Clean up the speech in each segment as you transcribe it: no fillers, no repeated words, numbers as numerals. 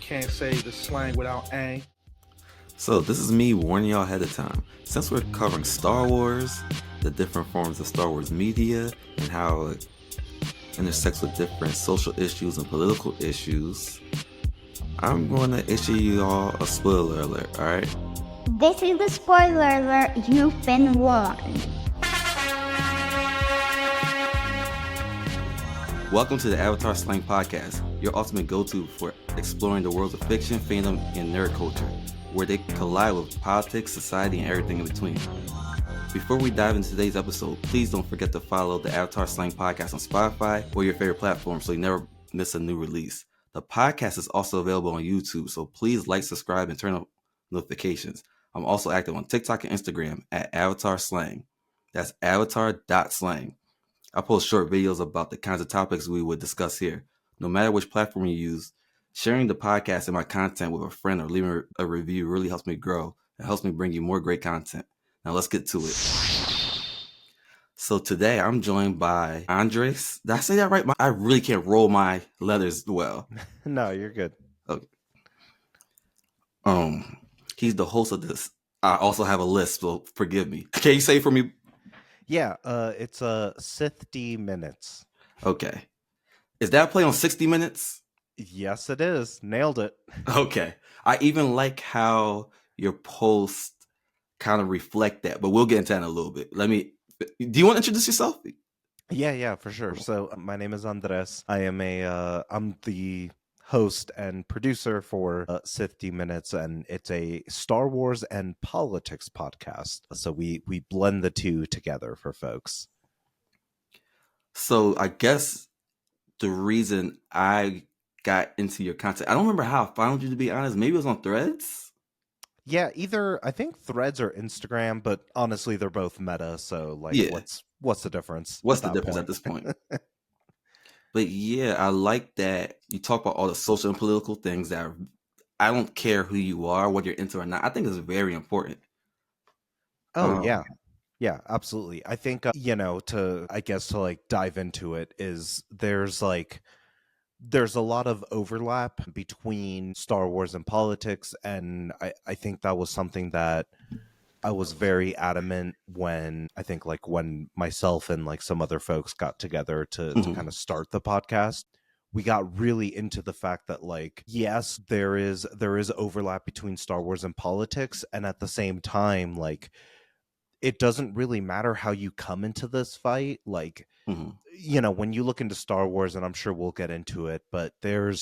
can't say the slang without ang. So this is me warning y'all ahead of time. Since we're covering Star Wars, the different forms of Star Wars media, and how it intersects with different social issues and political issues, I'm going to issue you all a spoiler alert, alright? This is the spoiler alert. You've been warned. Welcome to the Avatar Slang Podcast, your ultimate go-to for exploring the worlds of fiction, fandom, and nerd culture, where they collide with politics, society, and everything in between. Before we dive into today's episode, please don't forget to follow the Avatar Slang Podcast on Spotify or your favorite platform so you never miss a new release. The podcast is also available on YouTube, so please like, subscribe, and turn on notifications. I'm also active on TikTok and Instagram at Avatar Slang. That's avatar.slang. I post short videos about the kinds of topics we would discuss here. No matter which platform you use, sharing the podcast and my content with a friend or leaving a review really helps me grow and helps me bring you more great content. Now let's get to it. So today I'm joined by Andrés. Did I say that right? I really can't roll my letters well. No, you're good. Okay. He's the host of this. I also have a list, so forgive me. Can you say it for me? Yeah, it's Sithty Minutes. Okay. Is that a play on 60 Minutes? Yes, it is. Nailed it. Okay. I even like how your posts kind of reflect that, but we'll get into that in a little bit. Do you want to introduce yourself? Yeah, for sure. So my name is Andrés. I'm the host and producer for Sithty Minutes, and it's a Star Wars and politics podcast. So we blend the two together for folks. So I guess the reason I got into your content, I don't remember how I found you, to be honest. Maybe it was on Threads? Yeah, either I think Threads or Instagram, but honestly, they're both meta. So what's the difference? What's the difference at this point? But yeah, I like that you talk about all the social and political things that I don't care who you are, what you're into or not. I think it's very important. Oh, yeah. Yeah, absolutely. I think, to dive into it is there's a lot of overlap between Star Wars and politics. And I think that was something that I was very adamant when myself and some other folks got together to kind of start the podcast. We got really into the fact that yes, there is overlap between Star Wars and politics. And at the same time, it doesn't really matter how you come into this fight. When you look into Star Wars, and I'm sure we'll get into it, but there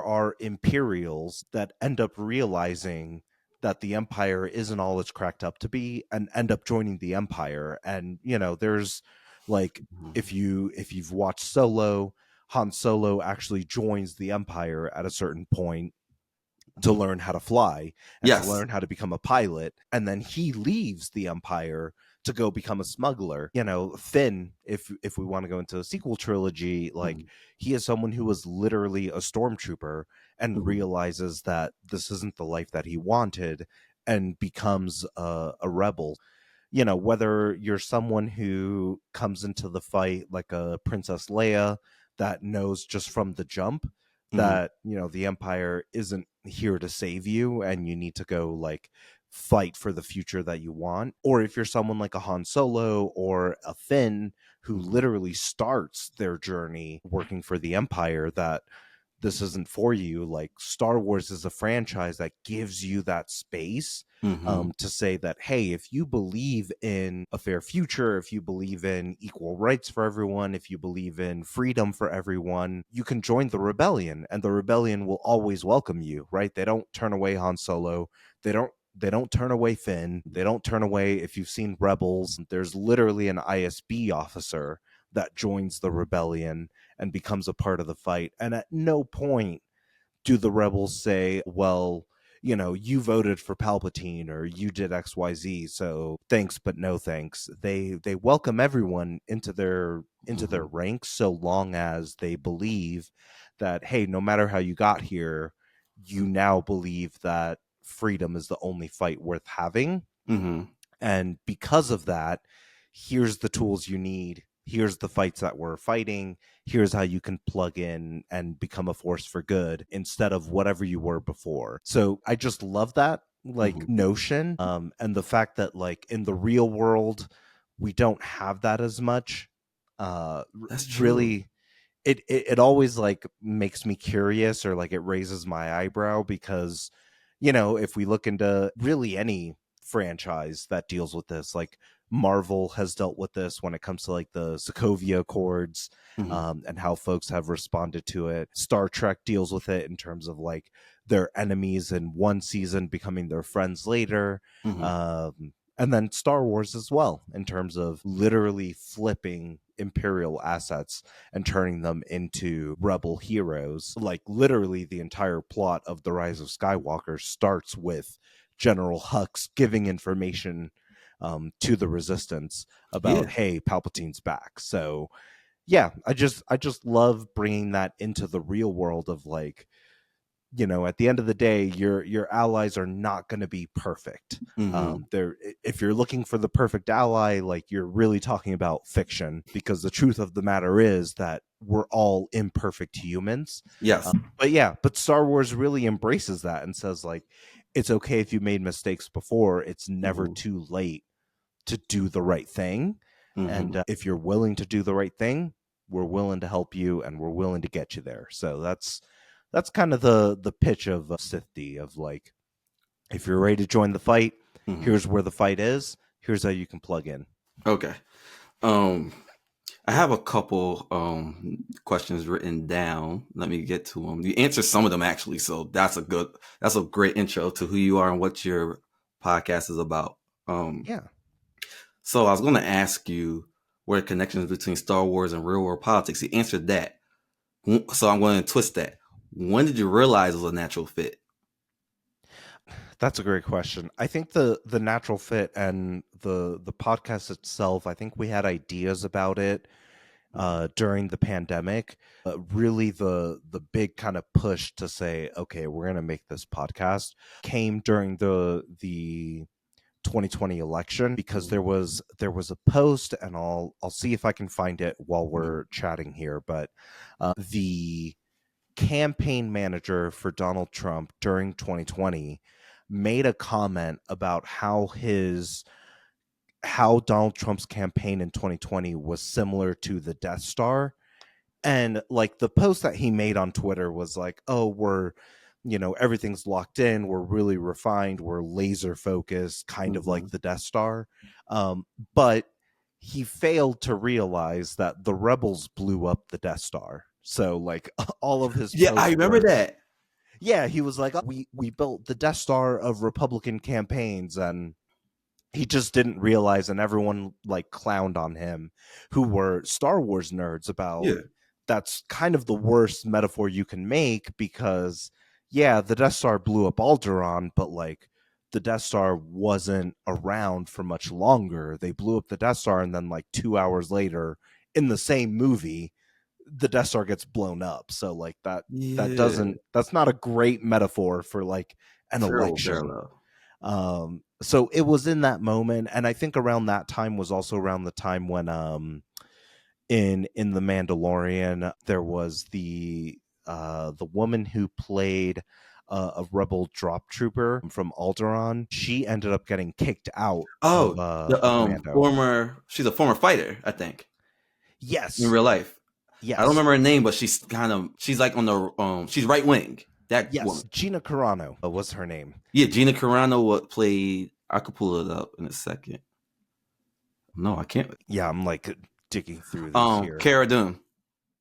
are Imperials that end up realizing that the Empire isn't all it's cracked up to be and end up joining the Empire. And, there's if you've watched Solo, Han Solo actually joins the Empire at a certain point to learn how to fly and to learn how to become a pilot. And then he leaves the Empire to go become a smuggler. Finn, if we want to go into a sequel trilogy, he is someone who was literally a stormtrooper and realizes that this isn't the life that he wanted and becomes a rebel. Whether you're someone who comes into the fight like a Princess Leia that knows just from the jump that, the Empire isn't here to save you and you need to go fight for the future that you want. Or if you're someone like a Han Solo or a Finn who literally starts their journey working for the Empire, that this isn't for you. Star Wars is a franchise that gives you that space to say that, hey, if you believe in a fair future, if you believe in equal rights for everyone, if you believe in freedom for everyone, you can join the rebellion, and the rebellion will always welcome you, right? They don't turn away Han Solo. They don't turn away Finn. They don't turn away, if you've seen Rebels, there's literally an ISB officer that joins the rebellion and becomes a part of the fight. And at no point do the rebels say, well, you voted for Palpatine or you did XYZ, so thanks but no thanks. They welcome everyone into their ranks so long as they believe that, hey, no matter how you got here, you now believe that freedom is the only fight worth having. And because of that, here's the tools you need. here's the fights that we're fighting, here's how you can plug in and become a force for good instead of whatever you were before. So I just love that notion, and the fact that like in the real world we don't have that as much. That's true. Really, it always like makes me curious, or like it raises my eyebrow, because if we look into really any franchise that deals with this, like Marvel has dealt with this when it comes to like the Sokovia Accords, and how folks have responded to it. Star Trek deals with it in terms of like their enemies in one season becoming their friends later. And then Star Wars as well, in terms of literally flipping Imperial assets and turning them into rebel heroes. Like literally the entire plot of The Rise of Skywalker starts with General Hux giving information to the Resistance about, hey, Palpatine's back. So yeah, I just love bringing that into the real world of like, at the end of the day, your allies are not going to be perfect. If you're looking for the perfect ally, like you're really talking about fiction, because the truth of the matter is that we're all imperfect humans. Yes. But Star Wars really embraces that and says like, it's okay if you made mistakes before. It's never too late to do the right thing. And if you're willing to do the right thing, we're willing to help you and we're willing to get you there. So that's kind of the pitch of Sithty, of like, if you're ready to join the fight, here's where the fight is. Here's how you can plug in. Okay. I have a couple questions written down. Let me get to them. You answered some of them actually, so that's a great intro to who you are and what your podcast is about. So I was going to ask you what are the connections between Star Wars and real world politics. You answered that. So I'm going to twist that. When did you realize it was a natural fit? That's a great question. I think the natural fit and the podcast itself, I think we had ideas about it during the pandemic. Really the big kind of push to say, okay, we're going to make this podcast came during the 2020 election, because there was a post, and I'll see if I can find it while we're chatting here, but the campaign manager for Donald Trump during 2020 made a comment about how Donald Trump's campaign in 2020 was similar to the Death Star. And like the post that he made on Twitter was like, oh, we're, everything's locked in, we're really refined, we're laser focused, kind of like the Death Star. But he failed to realize that the rebels blew up the Death Star. So like all of his I remember that. Yeah, he was like, we built the Death Star of Republican campaigns, and he just didn't realize, and everyone like clowned on him who were Star Wars nerds about that's kind of the worst metaphor you can make, because the Death Star blew up Alderaan, but like the Death Star wasn't around for much longer. They blew up the Death Star, and then like 2 hours later in the same movie, the Death Star gets blown up. So like that's not a great metaphor for like an election. So it was in that moment, and I think around that time was also around the time when in The Mandalorian there was the woman who played a rebel drop trooper from Alderaan. She ended up getting kicked out. She's a former fighter, I think. Yes, in real life. Yes. I don't remember her name, but she's like on the she's right wing. Woman. Gina Carano was her name. Yeah, Gina Carano played. I could pull it up in a second. No, I can't. Yeah, I'm like digging through this here. Cara Dune.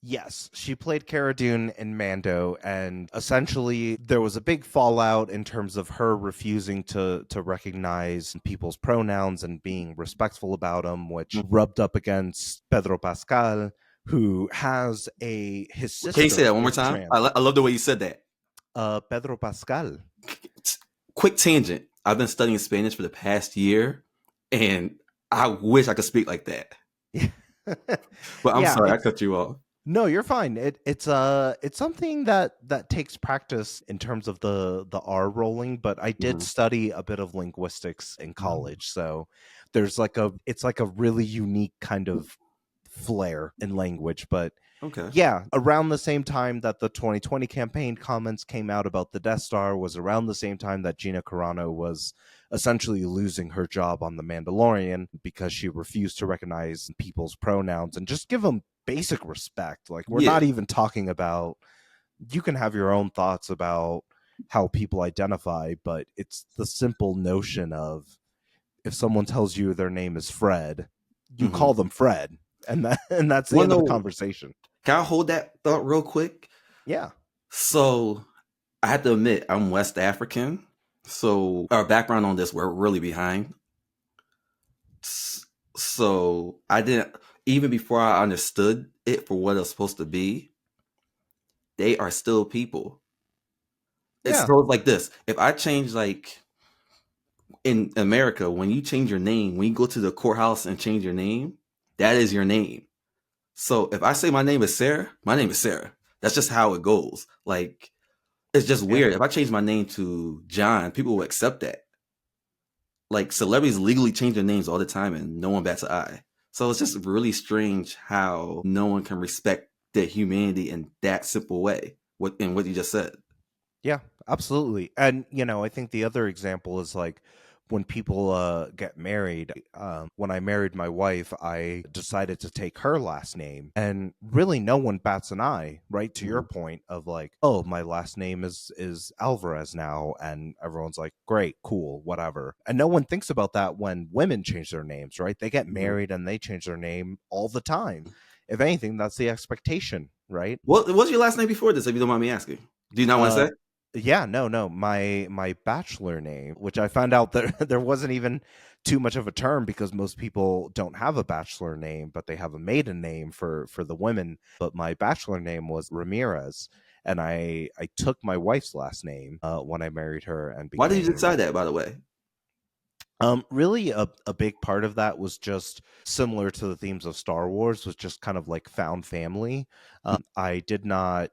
Yes, she played Cara Dune in Mando, and essentially there was a big fallout in terms of her refusing to recognize people's pronouns and being respectful about them, which rubbed up against Pedro Pascal, who has his sister. Can you say that one more time? I love the way you said that. Pedro Pascal. Quick tangent. I've been studying Spanish for the past year, and I wish I could speak like that. But I'm sorry, I cut you off. No, you're fine. It's something that takes practice in terms of the R rolling, but I did study a bit of linguistics in college, so there's it's like a really unique kind of flair in language. But Okay. yeah, around the same time that the 2020 campaign comments came out about the Death Star was around the same time that Gina Carano was essentially losing her job on The Mandalorian because she refused to recognize people's pronouns and just give them basic respect. Like, we're not even talking about, you can have your own thoughts about how people identify, but it's the simple notion of, if someone tells you their name is Fred, you call them Fred, and that's the end of the conversation. Can I hold that thought real quick? Yeah. So I have to admit, I'm West African. So our background on this, we're really behind. So I didn't, even before I understood it for what it's supposed to be, they are still people. It's so like this. If I change, like in America, when you change your name, when you go to the courthouse and change your name, that is your name. So if I say my name is Sarah, my name is Sarah. That's just how it goes. Like, it's just weird. If I change my name to John, people will accept that. Like, celebrities legally change their names all the time and no one bats an eye. So it's just really strange how no one can respect their humanity in that simple way, in what you just said. Yeah, absolutely. And, I think the other example is like when people get married. When I married my wife, I decided to take her last name, and really no one bats an eye, right? To your point of like, oh, my last name is Alvarez now, and everyone's like, great, cool, whatever. And no one thinks about that when women change their names, right? They get married and they change their name all the time. If anything, that's the expectation, right? What was your last name before this, if you don't mind me asking? Do you not want to say? Yeah, no. My bachelor name, which I found out that there wasn't even too much of a term, because most people don't have a bachelor name, but they have a maiden name for the women. But my bachelor name was Ramirez, and I took my wife's last name when I married her. And Why did you decide that, by the way? Really, a big part of that was just similar to the themes of Star Wars, was just kind of like found family. I did not.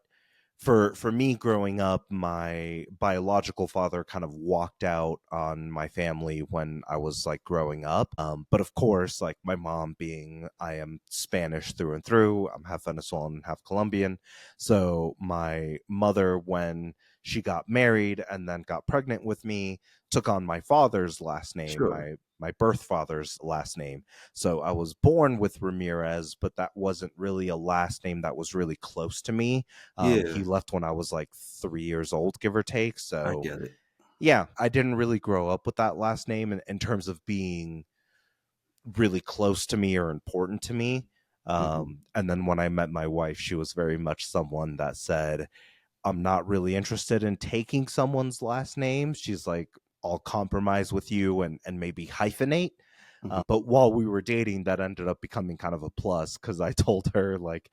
For me growing up, my biological father kind of walked out on my family when I was like growing up. But of course, like my mom being, I am Spanish through and through. I'm half Venezuelan, half Colombian. So my mother, when she got married and then got pregnant with me, took on my father's last name, my birth father's last name. So I was born with Ramirez, but that wasn't really a last name that was really close to me. He left when I was like 3 years old, give or take. So I get it. Yeah, I didn't really grow up with that last name in terms of being really close to me or important to me. And then when I met my wife, she was very much someone that said, I'm not really interested in taking someone's last name. She's like, I'll compromise with you and maybe hyphenate. But while we were dating, that ended up becoming kind of a plus, because I told her, like,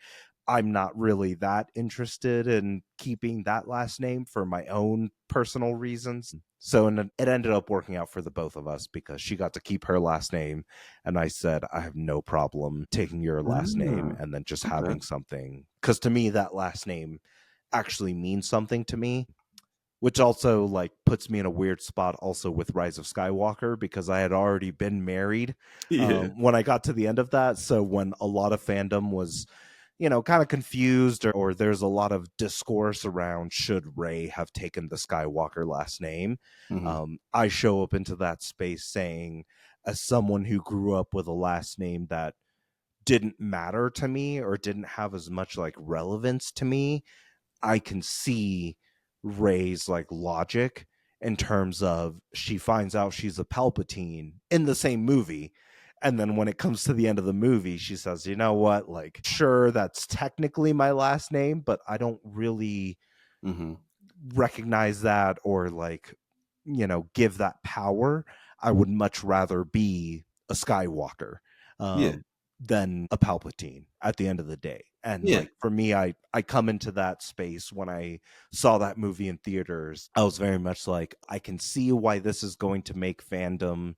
I'm not really that interested in keeping that last name for my own personal reasons. So it ended up working out for the both of us, because she got to keep her last name. And I said, I have no problem taking your last name and then just having something. Because to me, that last name actually means something to me, which also like puts me in a weird spot also with Rise of Skywalker, because I had already been married when I got to the end of that. So when a lot of fandom was, kind of confused, or there's a lot of discourse around should Rey have taken the Skywalker last name, I show up into that space saying, as someone who grew up with a last name that didn't matter to me or didn't have as much like relevance to me, I can see Rey's like logic in terms of, she finds out she's a Palpatine in the same movie, and then when it comes to the end of the movie, she says, you know what, like, sure, that's technically my last name, but I don't really recognize that or like, give that power. I would much rather be a Skywalker than a Palpatine at the end of the day. And like, for me, I come into that space when I saw that movie in theaters. I was very much like, I can see why this is going to make fandom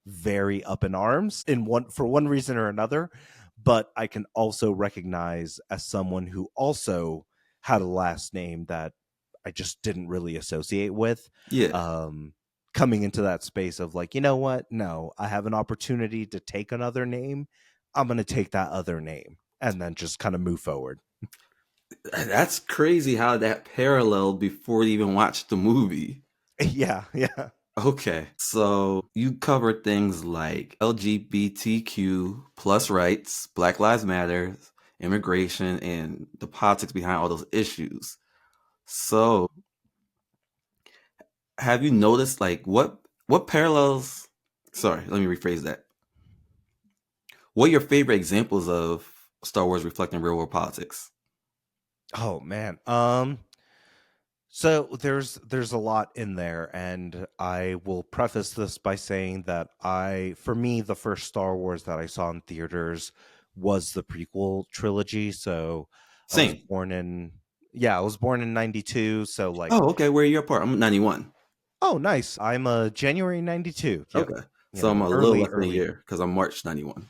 very up in arms for one reason or another, but I can also recognize, as someone who also had a last name that I just didn't really associate with, coming into that space of like, you know what, no, I have an opportunity to take another name, I'm going to take that other name and then just kind of move forward. That's crazy how that paralleled before you even watched the movie. Yeah. Okay, so you covered things like LGBTQ plus rights, Black Lives Matter, immigration, and the politics behind all those issues. So, have you noticed like what parallels? Sorry, let me rephrase that. What are your favorite examples of Star Wars reflecting real world politics? Oh man. So there's a lot in there, and I will preface this by saying that for me, the first Star Wars that I saw in theaters was the prequel trilogy. So I was Same. born in I was born in 92. So like, Oh, okay. Where are you apart? I'm 91. oh, nice. I'm a January 92. Yep. Okay, so I'm a little less than a year because I'm March 91.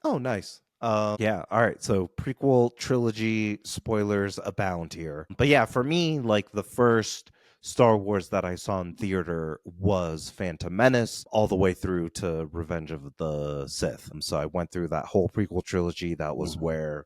Oh, nice. Yeah. All right. So prequel trilogy spoilers abound here. But yeah, for me, like the first Star Wars that I saw in theater was Phantom Menace, all the way through to Revenge of the Sith. So I went through that whole prequel trilogy. That was where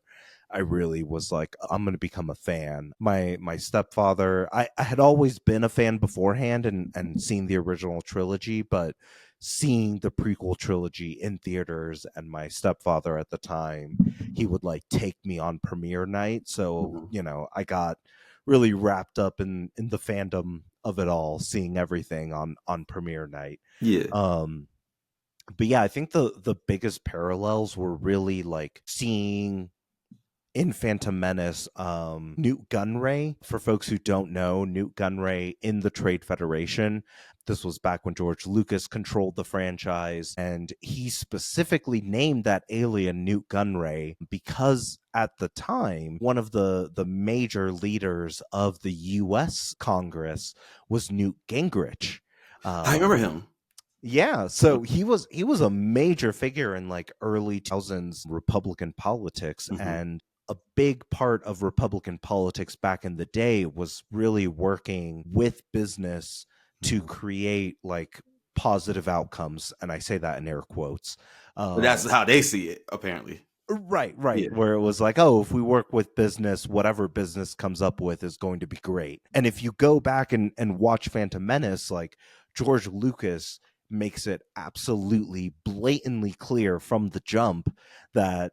I really was like, I'm going to become a fan. My stepfather, I had always been a fan beforehand and seen the original trilogy, but seeing the prequel trilogy in theaters, and my stepfather at the time, he would like take me on premiere night. So, I got really wrapped up in the fandom of it all, seeing everything on premiere night. Yeah. But yeah, I think the biggest parallels were really like seeing in Phantom Menace, Newt Gunray. For folks who don't know, Newt Gunray in the Trade Federation. This was back when George Lucas controlled the franchise, and he specifically named that alien Newt Gunray because at the time, one of the major leaders of the U.S. Congress was Newt Gingrich. I remember him. Yeah, so he was a major figure in like early 2000s Republican politics, and a big part of Republican politics back in the day was really working with business to create like positive outcomes, and I say that in air quotes. But that's how they see it, apparently. Right. Yeah. Where it was like, oh, if we work with business, whatever business comes up with is going to be great. And if you go back and watch Phantom Menace, like George Lucas makes it absolutely blatantly clear from the jump that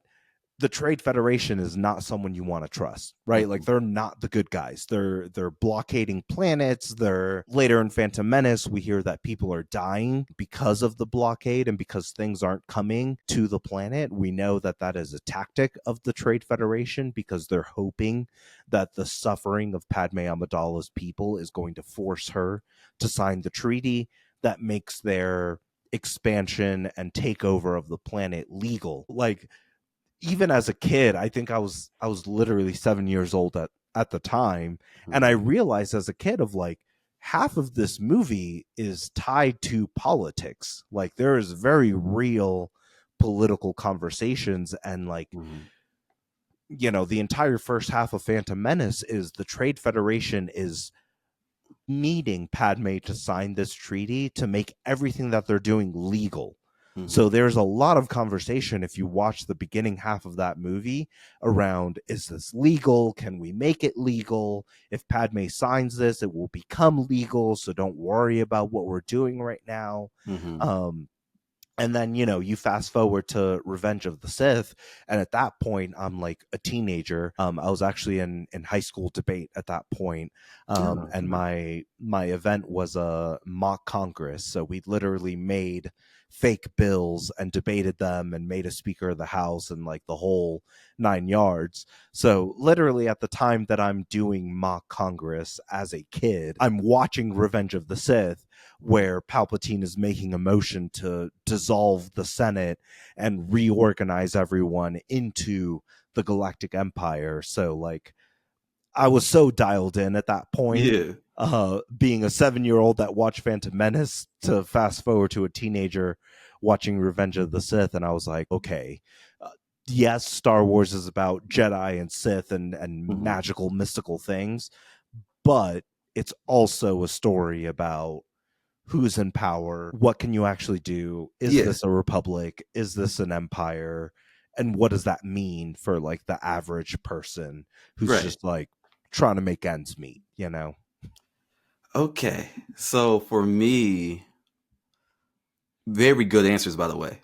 the Trade Federation is not someone you want to trust, right? Like they're not the good guys. They're blockading planets. They're later in Phantom Menace, we hear that people are dying because of the blockade and because things aren't coming to the planet. We know that that is a tactic of the Trade Federation because they're hoping that the suffering of Padme Amidala's people is going to force her to sign the treaty that makes their expansion and takeover of the planet legal. Like, even as a kid, I think I was literally 7 years old at the time, and I realized as a kid of like half of this movie is tied to politics. Like there is very real political conversations, and like the entire first half of Phantom Menace is the Trade Federation is needing Padme to sign this treaty to make everything that they're doing legal. So there's a lot of conversation if you watch the beginning half of that movie around, is this legal? Can we make it legal? If Padme signs this, it will become legal. So don't worry about what we're doing right now. And then, you fast forward to Revenge of the Sith. And at that point, I'm like a teenager. I was actually in high school debate at that point. And my event was a mock Congress. So we literally made fake bills and debated them and made a Speaker of the House and like the whole 9 yards. So literally at the time that I'm doing mock Congress as a kid, I'm watching Revenge of the Sith, where Palpatine is making a motion to dissolve the Senate and reorganize everyone into the Galactic Empire. So like I was so dialed in at that point. Yeah. Being a 7-year-old that watched Phantom Menace to fast forward to a teenager watching Revenge of the Sith, and I was like, okay, yes, Star Wars is about Jedi and Sith and magical, mystical things, but it's also a story about who's in power, what can you actually do, is this a republic, is this an empire, and what does that mean for like the average person who's Right. just like trying to make ends meet, you know? Okay. So for me, very good answers, by the way.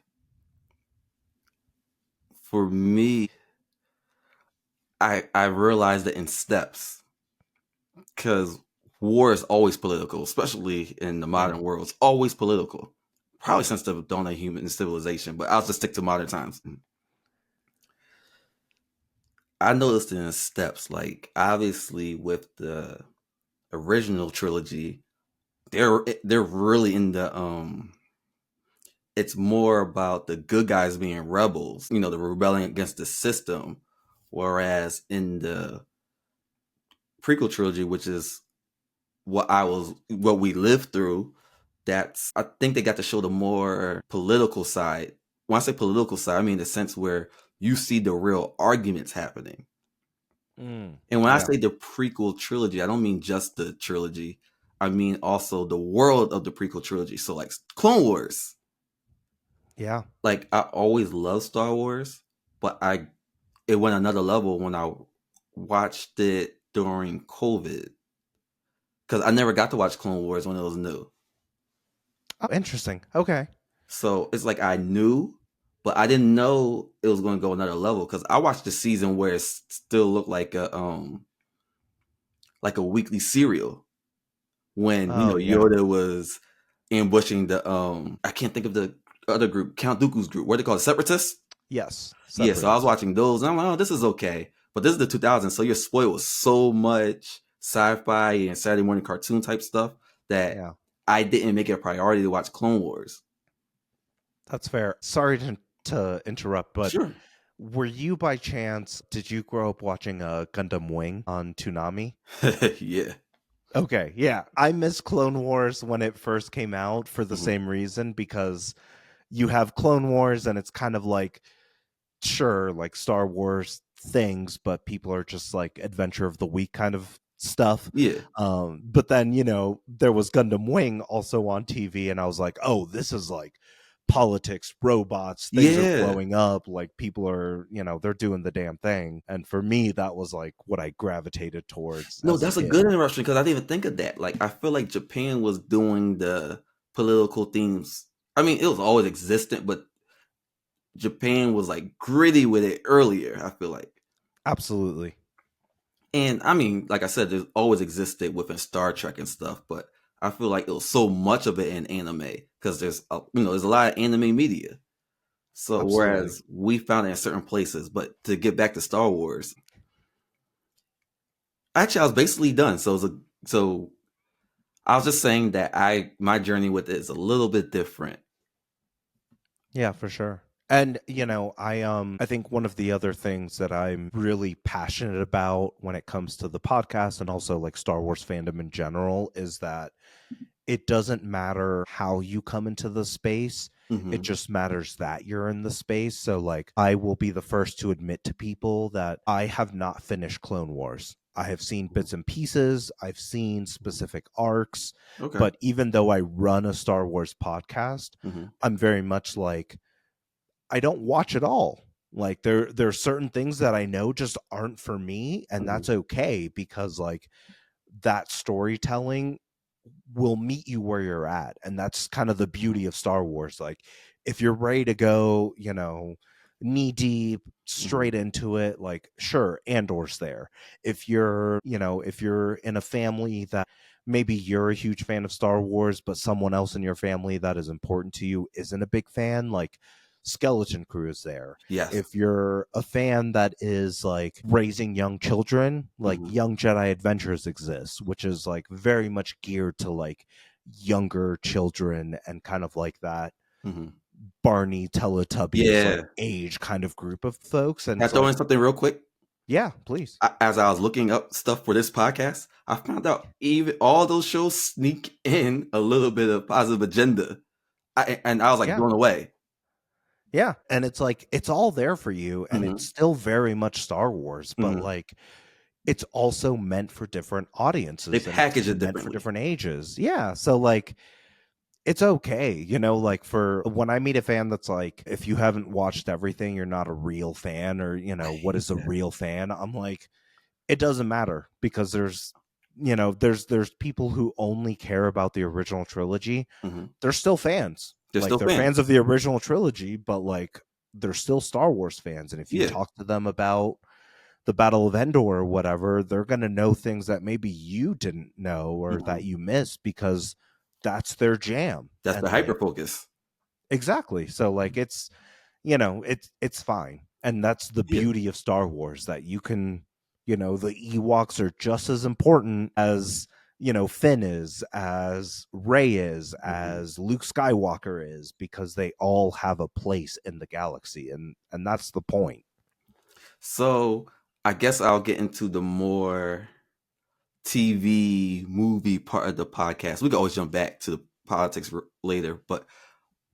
For me, I realized it in steps, because war is always political, especially in the modern world. It's always political, probably since the dawn of human civilization, but I'll just stick to modern times. I noticed it in steps. Like, obviously with the original trilogy, they're really in the it's more about the good guys being rebels, you know, the rebelling against the system. Whereas in the prequel trilogy, which is what we lived through, I think they got to show the more political side. When I say political side, I mean the sense where you see the real arguments happening. And when I say the prequel trilogy, I don't mean just the trilogy. I mean also the world of the prequel trilogy. So like Clone Wars. Yeah. Like, I always loved Star Wars, but it went another level when I watched it during COVID, because I never got to watch Clone Wars when it was new. Oh, interesting. Okay. So it's like I knew, but I didn't know it was going to go another level, because I watched the season where it still looked like a weekly serial, when Yoda was ambushing the I can't think of the other group, Count Dooku's group. What are they called? Separatists? Yes. Yeah, so I was watching those, and I'm like, oh, this is okay. But this is the 2000s, so you're spoiled with so much sci-fi and Saturday morning cartoon type stuff that I didn't make it a priority to watch Clone Wars. That's fair. Sorry to interrupt, but Sure. Were you by chance, did you grow up watching Gundam Wing on Toonami? Yeah. Okay, yeah. I missed Clone Wars when it first came out for the same reason, because you have Clone Wars and it's kind of like, sure, like Star Wars things, but people are just like Adventure of the Week kind of stuff. Yeah. But then, there was Gundam Wing also on TV, and I was like, oh, this is like politics, robots, things are blowing up, like people are, they're doing the damn thing. And for me, that was like what I gravitated towards. No, that's a good interruption, because I didn't even think of that. Like, I feel like Japan was doing the political themes. I mean, it was always existent, but Japan was like gritty with it earlier, I feel like. Absolutely. And I mean, like I said, there's always existed within Star Trek and stuff, but I feel like it was so much of it in anime, because there's a lot of anime media. So Absolutely. Whereas we found it in certain places, but to get back to Star Wars, actually I was basically done. So I was just saying that my journey with it is a little bit different. Yeah, for sure. And, I think one of the other things that I'm really passionate about when it comes to the podcast, and also like Star Wars fandom in general, is that it doesn't matter how you come into the space. It just matters that you're in the space. So like, I will be the first to admit to people that I have not finished Clone Wars. I have seen bits and pieces. I've seen specific arcs. Okay. But even though I run a Star Wars podcast, I'm very much like, I don't watch it all. Like there are certain things that I know just aren't for me, and that's okay, because like that storytelling will meet you where you're at. And that's kind of the beauty of Star Wars. Like if you're ready to go, knee deep straight into it, like sure, Andor's there. If you're in a family that maybe you're a huge fan of Star Wars, but someone else in your family that is important to you isn't a big fan, like Skeleton Crew is there. Yes. If you're a fan that is like raising young children, like Young Jedi Adventures exists, which is like very much geared to like younger children and kind of like that Barney Teletubbies like age kind of group of folks. And can I throw in something real quick? Yeah, please. As I was looking up stuff for this podcast, I found out even all those shows sneak in a little bit of positive agenda, and I was like blown away. Yeah, and it's like it's all there for you, and it's still very much Star Wars, but like it's also meant for different audiences. They package it meant for different ages. Yeah, so like it's okay, you know, like for when I meet a fan that's like, if you haven't watched everything, you're not a real fan, or, you know, what is a real fan? I'm like, it doesn't matter, because there's, you know, there's people who only care about the original trilogy. Mm-hmm. They're still fans. They're Like still they're fans of the original trilogy, but like they're still Star Wars fans. And if you Yeah. talk to them about the Battle of Endor or whatever, they're going to know things that maybe you didn't know or Mm-hmm. that you missed, because that's their jam. That's And the hyper like, focus. exactly. So like it's, you know, it's fine. And that's the Yeah. beauty of Star Wars, that you can, you know, the Ewoks are just as important as, you know, Finn is, as Rey is, as Luke Skywalker is, because they all have a place in the galaxy, and that's the point. So I guess I'll get into the more TV movie part of the podcast. We can always jump back to the politics later, but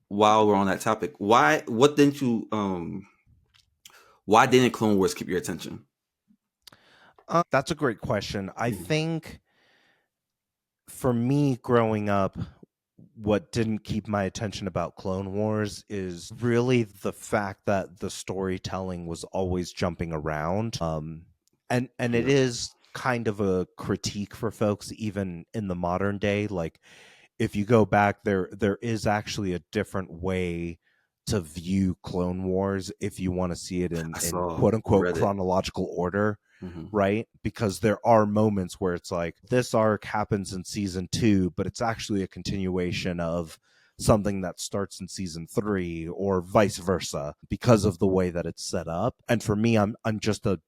while we're on that topic, why didn't Clone Wars keep your attention? That's a great question. I think for me growing up, what didn't keep my attention about Clone Wars is really the fact that the storytelling was always jumping around. And it is kind of a critique for folks even in the modern day. Like, if you go back, there is actually a different way to view Clone Wars if you want to see it in quote unquote chronological order. Right? Because there are moments where it's like, this arc happens in season 2, but it's actually a continuation of something that starts in season 3, or vice versa, because of the way that it's set up. And for me, I'm just a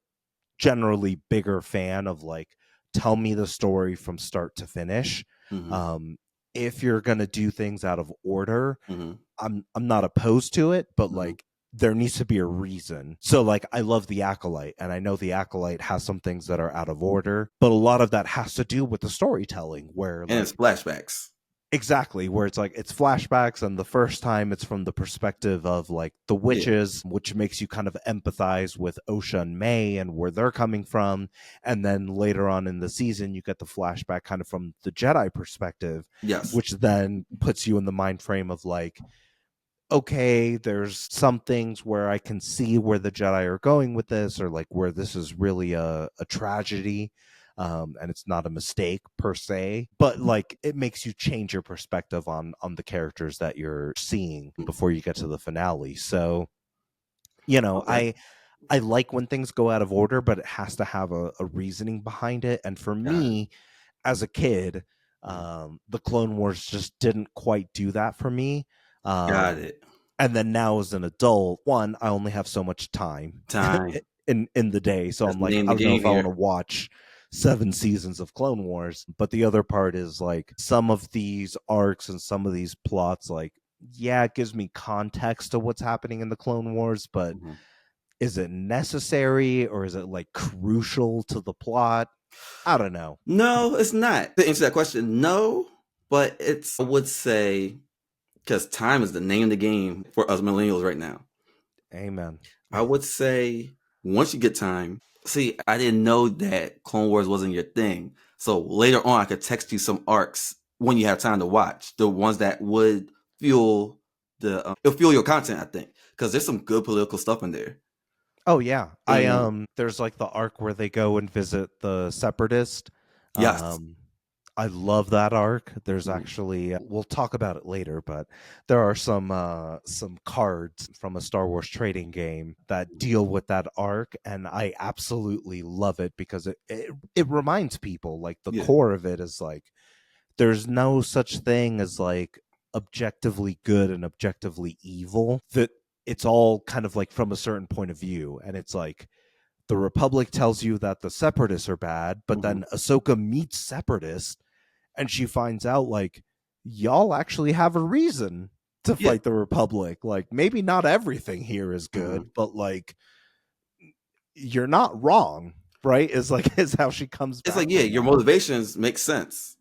generally bigger fan of like, tell me the story from start to finish. If you're gonna do things out of order, I'm not opposed to it, but like, there needs to be a reason. So like, I love The Acolyte, and I know The Acolyte has some things that are out of order, but a lot of that has to do with the storytelling, where and it's flashbacks. Exactly, where it's like, it's flashbacks, and the first time it's from the perspective of like the witches, which makes you kind of empathize with Osha and May and where they're coming from. And then later on in the season, you get the flashback kind of from the Jedi perspective, which then puts you in the mind frame of like, okay, there's some things where I can see where the Jedi are going with this, or like where this is really a tragedy. And it's not a mistake per se, but like, it makes you change your perspective on the characters that you're seeing before you get to the finale. So, you know, I like when things go out of order, but it has to have a reasoning behind it. And for me, as a kid, the Clone Wars just didn't quite do that for me. Got it. And then now as an adult, one, I only have so much time in the day. So I'm like, I don't know if I want to watch 7 seasons of Clone Wars. But the other part is like, some of these arcs and some of these plots, like, yeah, it gives me context to what's happening in the Clone Wars, but is it necessary, or is it like crucial to the plot? I don't know. No, it's not. To answer that question, no, but it's, I would say, because time is the name of the game for us millennials right now. Amen. I would say, once you get time, see, I didn't know that Clone Wars wasn't your thing. So later on, I could text you some arcs when you have time to watch, the ones that would fuel it'll fuel your content, I think, because there's some good political stuff in there. Oh yeah, there's like the arc where they go and visit the Separatist. Yes. I love that arc. There's actually, we'll talk about it later, but there are some cards from a Star Wars trading game that deal with that arc, and I absolutely love it, because it reminds people, like, the core of it is like, there's no such thing as like objectively good and objectively evil. That it's all kind of like from a certain point of view, and it's like, the Republic tells you that the Separatists are bad, but then Ahsoka meets Separatists, and she finds out, like, y'all actually have a reason to fight the Republic. Like, maybe not everything here is good, but like, you're not wrong, right? Is how she comes back. It's like, your motivations make sense.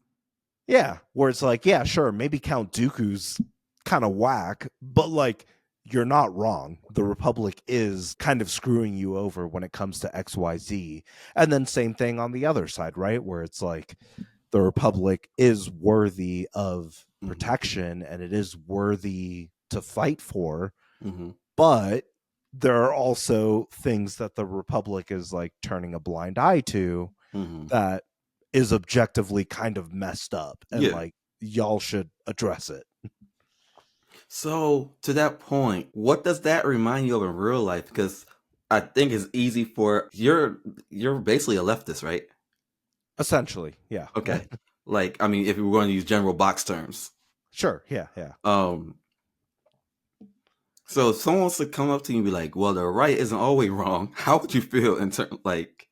Yeah, where it's like, yeah, sure, maybe Count Dooku's kind of whack, but like, you're not wrong. The Republic is kind of screwing you over when it comes to XYZ. And then same thing on the other side, right? Where it's like, the Republic is worthy of protection and it is worthy to fight for. Mm-hmm. But there are also things that the Republic is like turning a blind eye to that is objectively kind of messed up, and like y'all should address it. So to that point, what does that remind you of in real life? Because I think it's easy for you're basically a leftist, right? Essentially, yeah. Okay. Like, I mean, if we were going to use general box terms. Sure, yeah. So if someone wants to come up to you and be like, well, the right isn't always wrong, how would you feel in terms, like,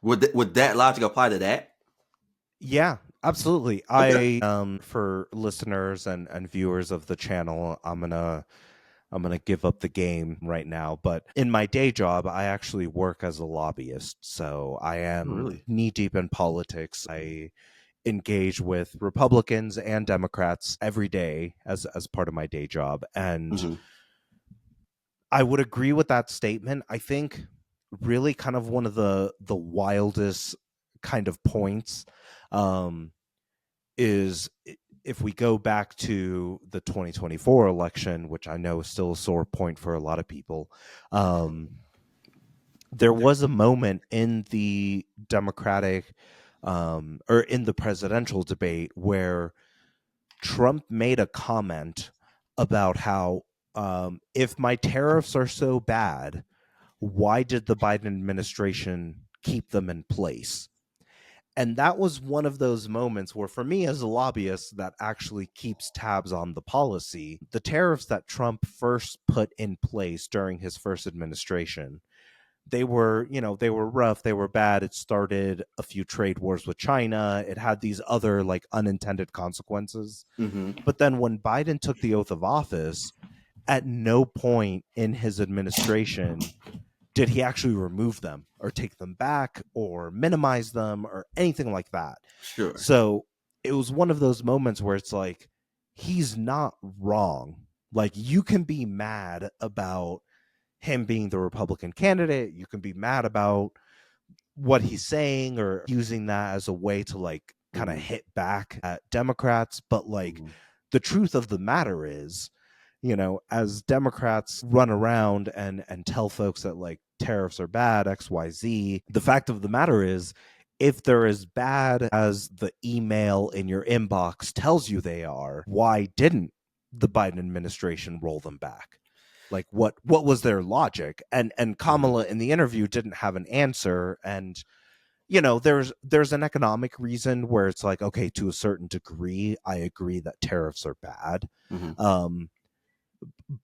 would that logic apply to that? Yeah, absolutely. Okay. For listeners and viewers of the channel, I'm gonna give up the game right now. But in my day job, I actually work as a lobbyist, so I am knee deep in politics. I engage with Republicans and Democrats every day as part of my day job, and I would agree with that statement. I think really kind of one of the wildest kind of points is if we go back to the 2024 election, which I know is still a sore point for a lot of people. There was a moment in the Democratic or in the presidential debate where Trump made a comment about how if my tariffs are so bad, why did the Biden administration keep them in place? And that was one of those moments where, for me as a lobbyist that actually keeps tabs on the policy, the tariffs that Trump first put in place during his first administration, they were rough, they were bad. It started a few trade wars with China. It had these other like unintended consequences. But then when Biden took the oath of office, at no point in his administration did he actually remove them or take them back or minimize them or anything like that. Sure. So it was one of those moments where it's like, he's not wrong. Like, you can be mad about him being the Republican candidate. You can be mad about what he's saying or using that as a way to like kind of hit back at Democrats. But like the truth of the matter is, you know, as Democrats run around and tell folks that like tariffs are bad, XYZ, the fact of the matter is, if they're as bad as the email in your inbox tells you they are, why didn't the Biden administration roll them back? Like, what was their logic? And Kamala in the interview didn't have an answer. And, you know, there's an economic reason where it's like, okay, to a certain degree, I agree that tariffs are bad.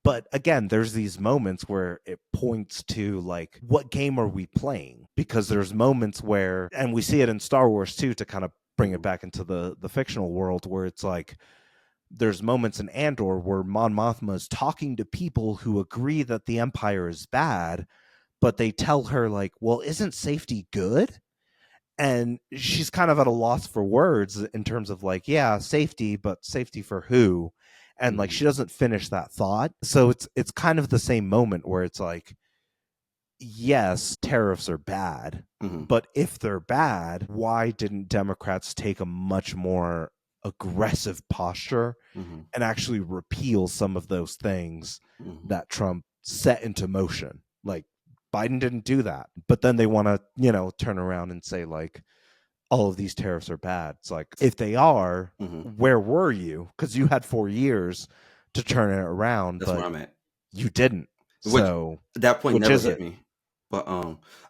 But again, there's these moments where it points to like, what game are we playing? Because there's moments where, and we see it in Star Wars too, to kind of bring it back into the fictional world, where it's like, there's moments in Andor where Mon Mothma is talking to people who agree that the Empire is bad, but they tell her like, well, isn't safety good? And she's kind of at a loss for words in terms of like, yeah, safety, but safety for who? And like, she doesn't finish that thought. So it's kind of the same moment where it's like, yes, tariffs are bad, but if they're bad, why didn't Democrats take a much more aggressive posture and actually repeal some of those things that Trump set into motion? Like, Biden didn't do that, but then they want to, you know, turn around and say like, all of these tariffs are bad. It's like, if they are, where were you? Because you had 4 years to turn it around. That's but where I'm at. You didn't. So that point never hit me. But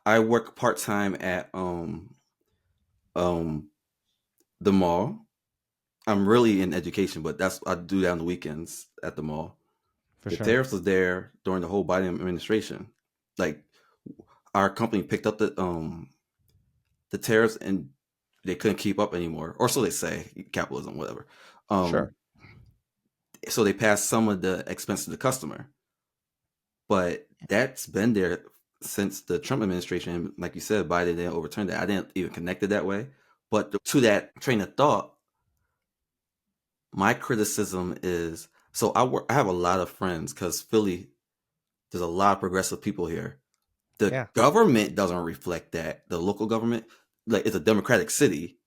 I work part-time at the mall. I'm really in education, but I do that on the weekends at the mall. The tariffs was there during the whole Biden administration. Like, our company picked up the tariffs and they couldn't keep up anymore, or so they say. Capitalism, whatever. So they passed some of the expense to the customer, but that's been there since the Trump administration. Like you said, Biden didn't overturn that. I didn't even connect it that way. But to that train of thought, my criticism is, so I have a lot of friends because Philly, there's a lot of progressive people here. The government doesn't reflect that. The local government, like, it's a Democratic city,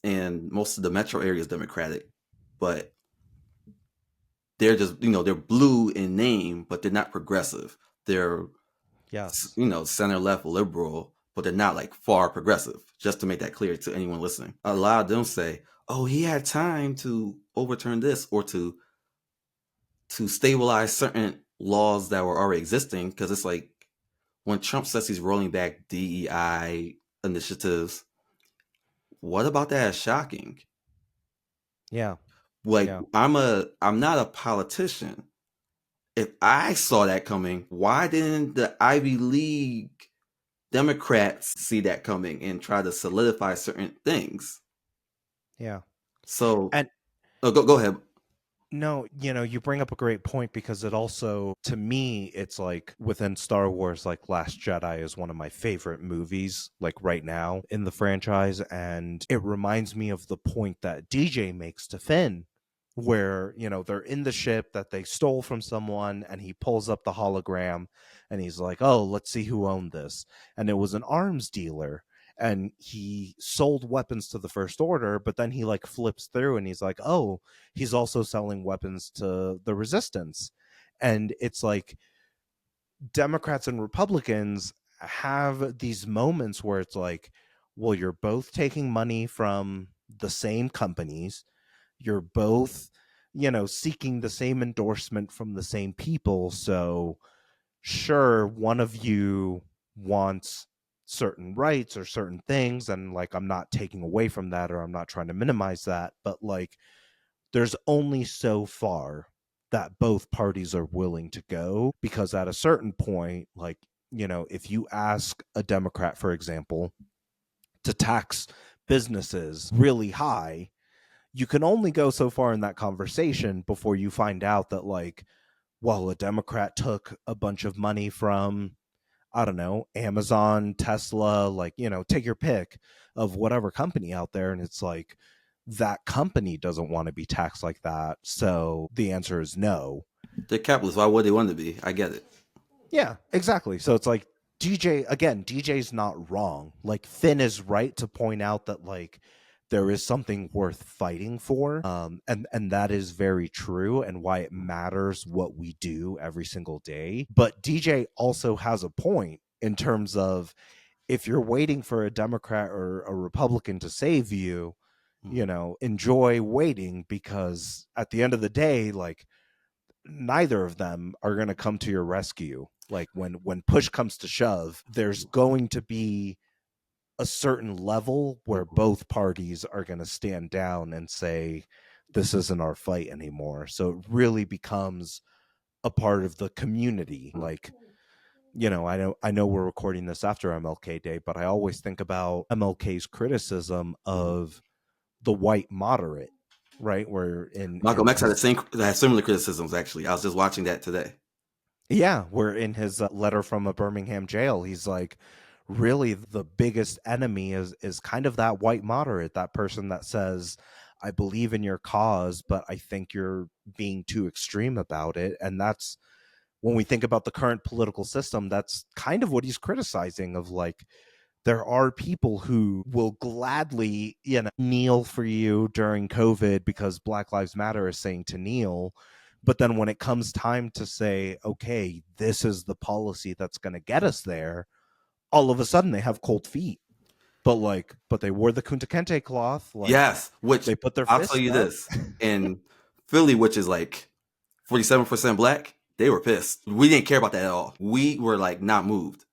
and most of the metro area is Democratic. but they're just, they're blue in name, but they're not progressive. They're, Yes. center left liberal, but they're not like far progressive, just to make that clear to anyone listening. A lot of them say, oh, he had time to overturn this or to stabilize certain laws that were already existing, because it's like when Trump says he's rolling back DEI initiatives, what about that is shocking? Yeah. Like, Yeah. I'm not a politician. If I saw that coming, why didn't the Ivy League Democrats see that coming and try to solidify certain things? Yeah. So, And go ahead. no, you bring up a great point, because it also, to me, it's like within Star Wars, like Last Jedi is one of my favorite movies, like right now in the franchise. And it reminds me of the point that DJ makes to Finn, where, they're in the ship that they stole from someone, and he pulls up the hologram and he's like, oh, let's see who owned this. And it was an arms dealer. And he sold weapons to the First Order, but then he like flips through and he's like, oh, he's also selling weapons to the Resistance. And it's like Democrats and Republicans have these moments where it's like, well, you're both taking money from the same companies. You're both, seeking the same endorsement from the same people. So sure, one of you wants certain rights or certain things, and like I'm not taking away from that, or I'm not trying to minimize that, but like there's only so far that both parties are willing to go, because at a certain point, like, if you ask a Democrat, for example, to tax businesses really high, you can only go so far in that conversation before you find out that, like, well, a Democrat took a bunch of money from, I don't know, Amazon, Tesla, like, take your pick of whatever company out there. And it's like, that company doesn't want to be taxed like that. So the answer is no. They're capitalists. Why would they want to be? I get it. Yeah, exactly. So it's like DJ's not wrong. Like Finn is right to point out that like there is something worth fighting for. And that is very true, and why it matters what we do every single day. But DJ also has a point in terms of, if you're waiting for a Democrat or a Republican to save you, enjoy waiting, because at the end of the day, like neither of them are going to come to your rescue. Like when push comes to shove, there's going to be a certain level where both parties are going to stand down and say, this isn't our fight anymore. So it really becomes a part of the community. Like, I know we're recording this after MLK Day, but I always think about MLK's criticism of the white moderate, right? Where Malcolm X had similar criticisms, actually. I was just watching that today. Yeah, where in his letter from a Birmingham jail, he's like, really the biggest enemy is kind of that white moderate, that person that says, I believe in your cause, but I think you're being too extreme about it. And that's, when we think about the current political system, that's kind of what he's criticizing, of like, there are people who will gladly, kneel for you during COVID because Black Lives Matter is saying to kneel. But then when it comes time to say, okay, this is the policy that's going to get us there, all of a sudden they have cold feet. But they wore the Kunta Kinte cloth. Like, yes, which they put their I'll fists tell you up. this. In Philly, which is like 47% black, they were pissed. We didn't care about that at all. We were like not moved.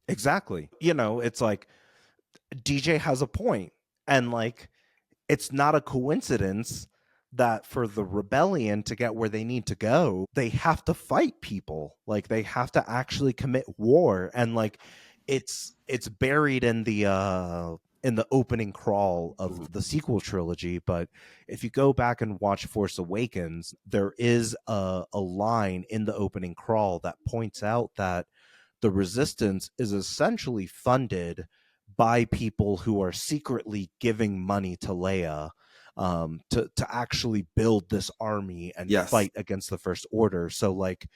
Exactly. It's like DJ has a point. And like, it's not a coincidence that for the rebellion to get where they need to go, they have to fight people. Like, they have to actually commit war. And like, it's buried in the opening crawl of the sequel trilogy. But if you go back and watch Force Awakens, there is a line in the opening crawl that points out that the Resistance is essentially funded by people who are secretly giving money to Leia to actually build this army and fight against the First Order. So like,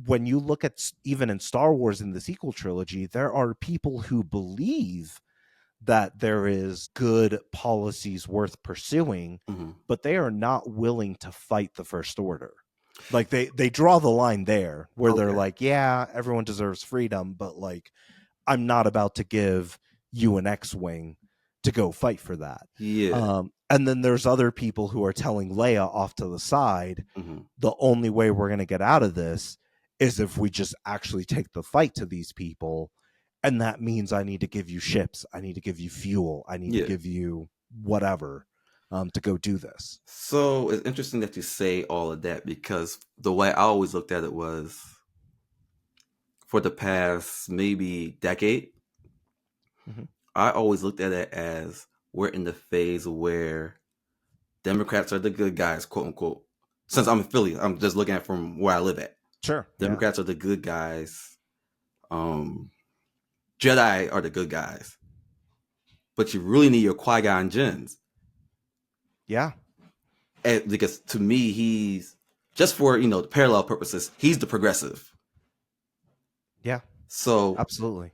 when you look at even in Star Wars in the sequel trilogy, there are people who believe that there is good policies worth pursuing, but they are not willing to fight the First Order. Like they draw the line there where they're like, yeah, everyone deserves freedom, but like I'm not about to give you an X-wing to go fight for that. Yeah. And then there's other people who are telling Leia off to the side, the only way we're going to get out of this is if we just actually take the fight to these people. And that means I need to give you ships. I need to give you fuel. I need to give you whatever to go do this. So it's interesting that you say all of that, because the way I always looked at it was, for the past maybe decade, I always looked at it as we're in the phase where Democrats are the good guys, quote unquote. Since I'm in Philly, I'm just looking at from where I live at. Sure. Democrats are the good guys. Jedi are the good guys. But you really need your Qui-Gon Jinns. Yeah. And because to me, he's, just for, the parallel purposes, he's the progressive. Yeah. So absolutely.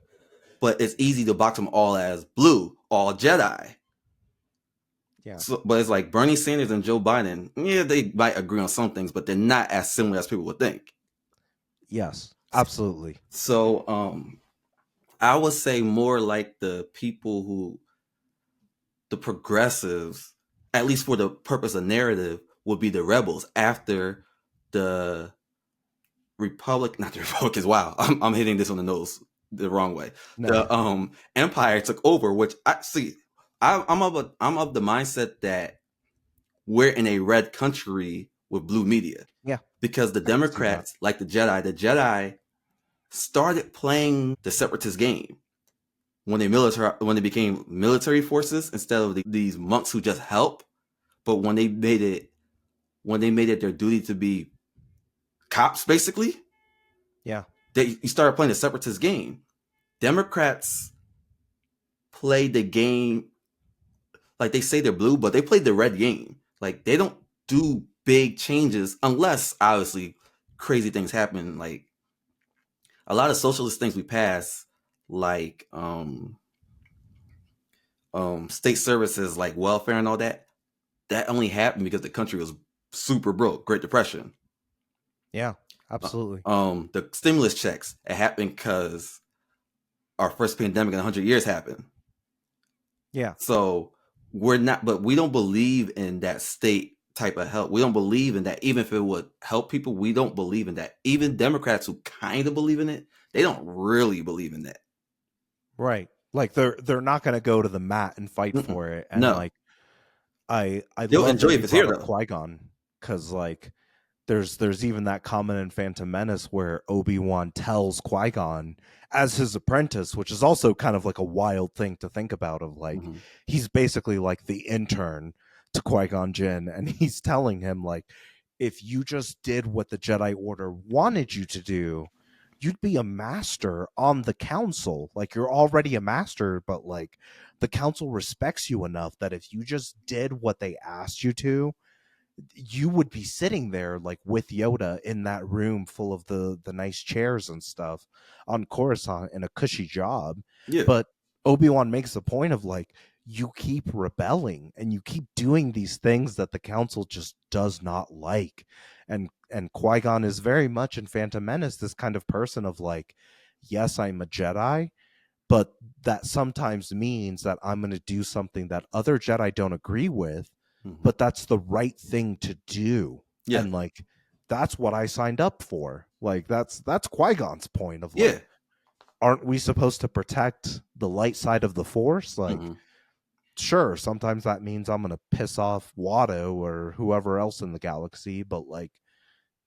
But it's easy to box them all as blue, all Jedi. Yeah. So, but it's like Bernie Sanders and Joe Biden, yeah, they might agree on some things, but they're not as similar as people would think. Yes, absolutely. So I would say more like the people who, the progressives, at least for the purpose of narrative, would be the rebels after the not the Republicans. Wow, I'm hitting this on the nose the wrong way. No. The Empire took over, which I see. I'm of the mindset that we're in a red country with blue media. Yeah, because the Democrats, like the Jedi started playing the separatist game when they became military forces instead of these monks who just help. But when they made it their duty to be cops, basically. Yeah, you started playing the separatist game. Democrats played the game like they say they're blue, but they played the red game. Like they don't do big changes unless obviously crazy things happen. Like a lot of socialist things we pass, like state services like welfare and all that only happened because the country was super broke, Great Depression. Yeah, absolutely. The stimulus checks, it happened because our first pandemic in 100 years happened. Yeah. So we don't believe in that state type of help. We don't believe in that. Even if it would help people, we don't believe in that. Even Democrats who kind of believe in it, they don't really believe in that. Right. Like they're not going to go to the mat and fight for it. And no. like I they'll enjoy it if it's here though. Qui-Gon, because like there's even that comment in Phantom Menace where Obi-Wan tells Qui-Gon as his apprentice, which is also kind of like a wild thing to think about, of like he's basically like the intern to Qui-Gon Jinn, and he's telling him like, if you just did what the Jedi Order wanted you to do, you'd be a master on the council. Like you're already a master, but like the council respects you enough that if you just did what they asked you to, you would be sitting there like with Yoda in that room full of the nice chairs and stuff on Coruscant in a cushy job. Yeah. But Obi-Wan makes the point of like, you keep rebelling and you keep doing these things that the council just does not like. And Qui-Gon is very much in Phantom Menace this kind of person of like, yes, I'm a Jedi, but that sometimes means that I'm going to do something that other Jedi don't agree with, but that's the right thing to do. Yeah. And like, that's what I signed up for. Like, that's Qui-Gon's point of like, aren't we supposed to protect the light side of the Force? Like, sure, sometimes that means I'm going to piss off Watto or whoever else in the galaxy, but like,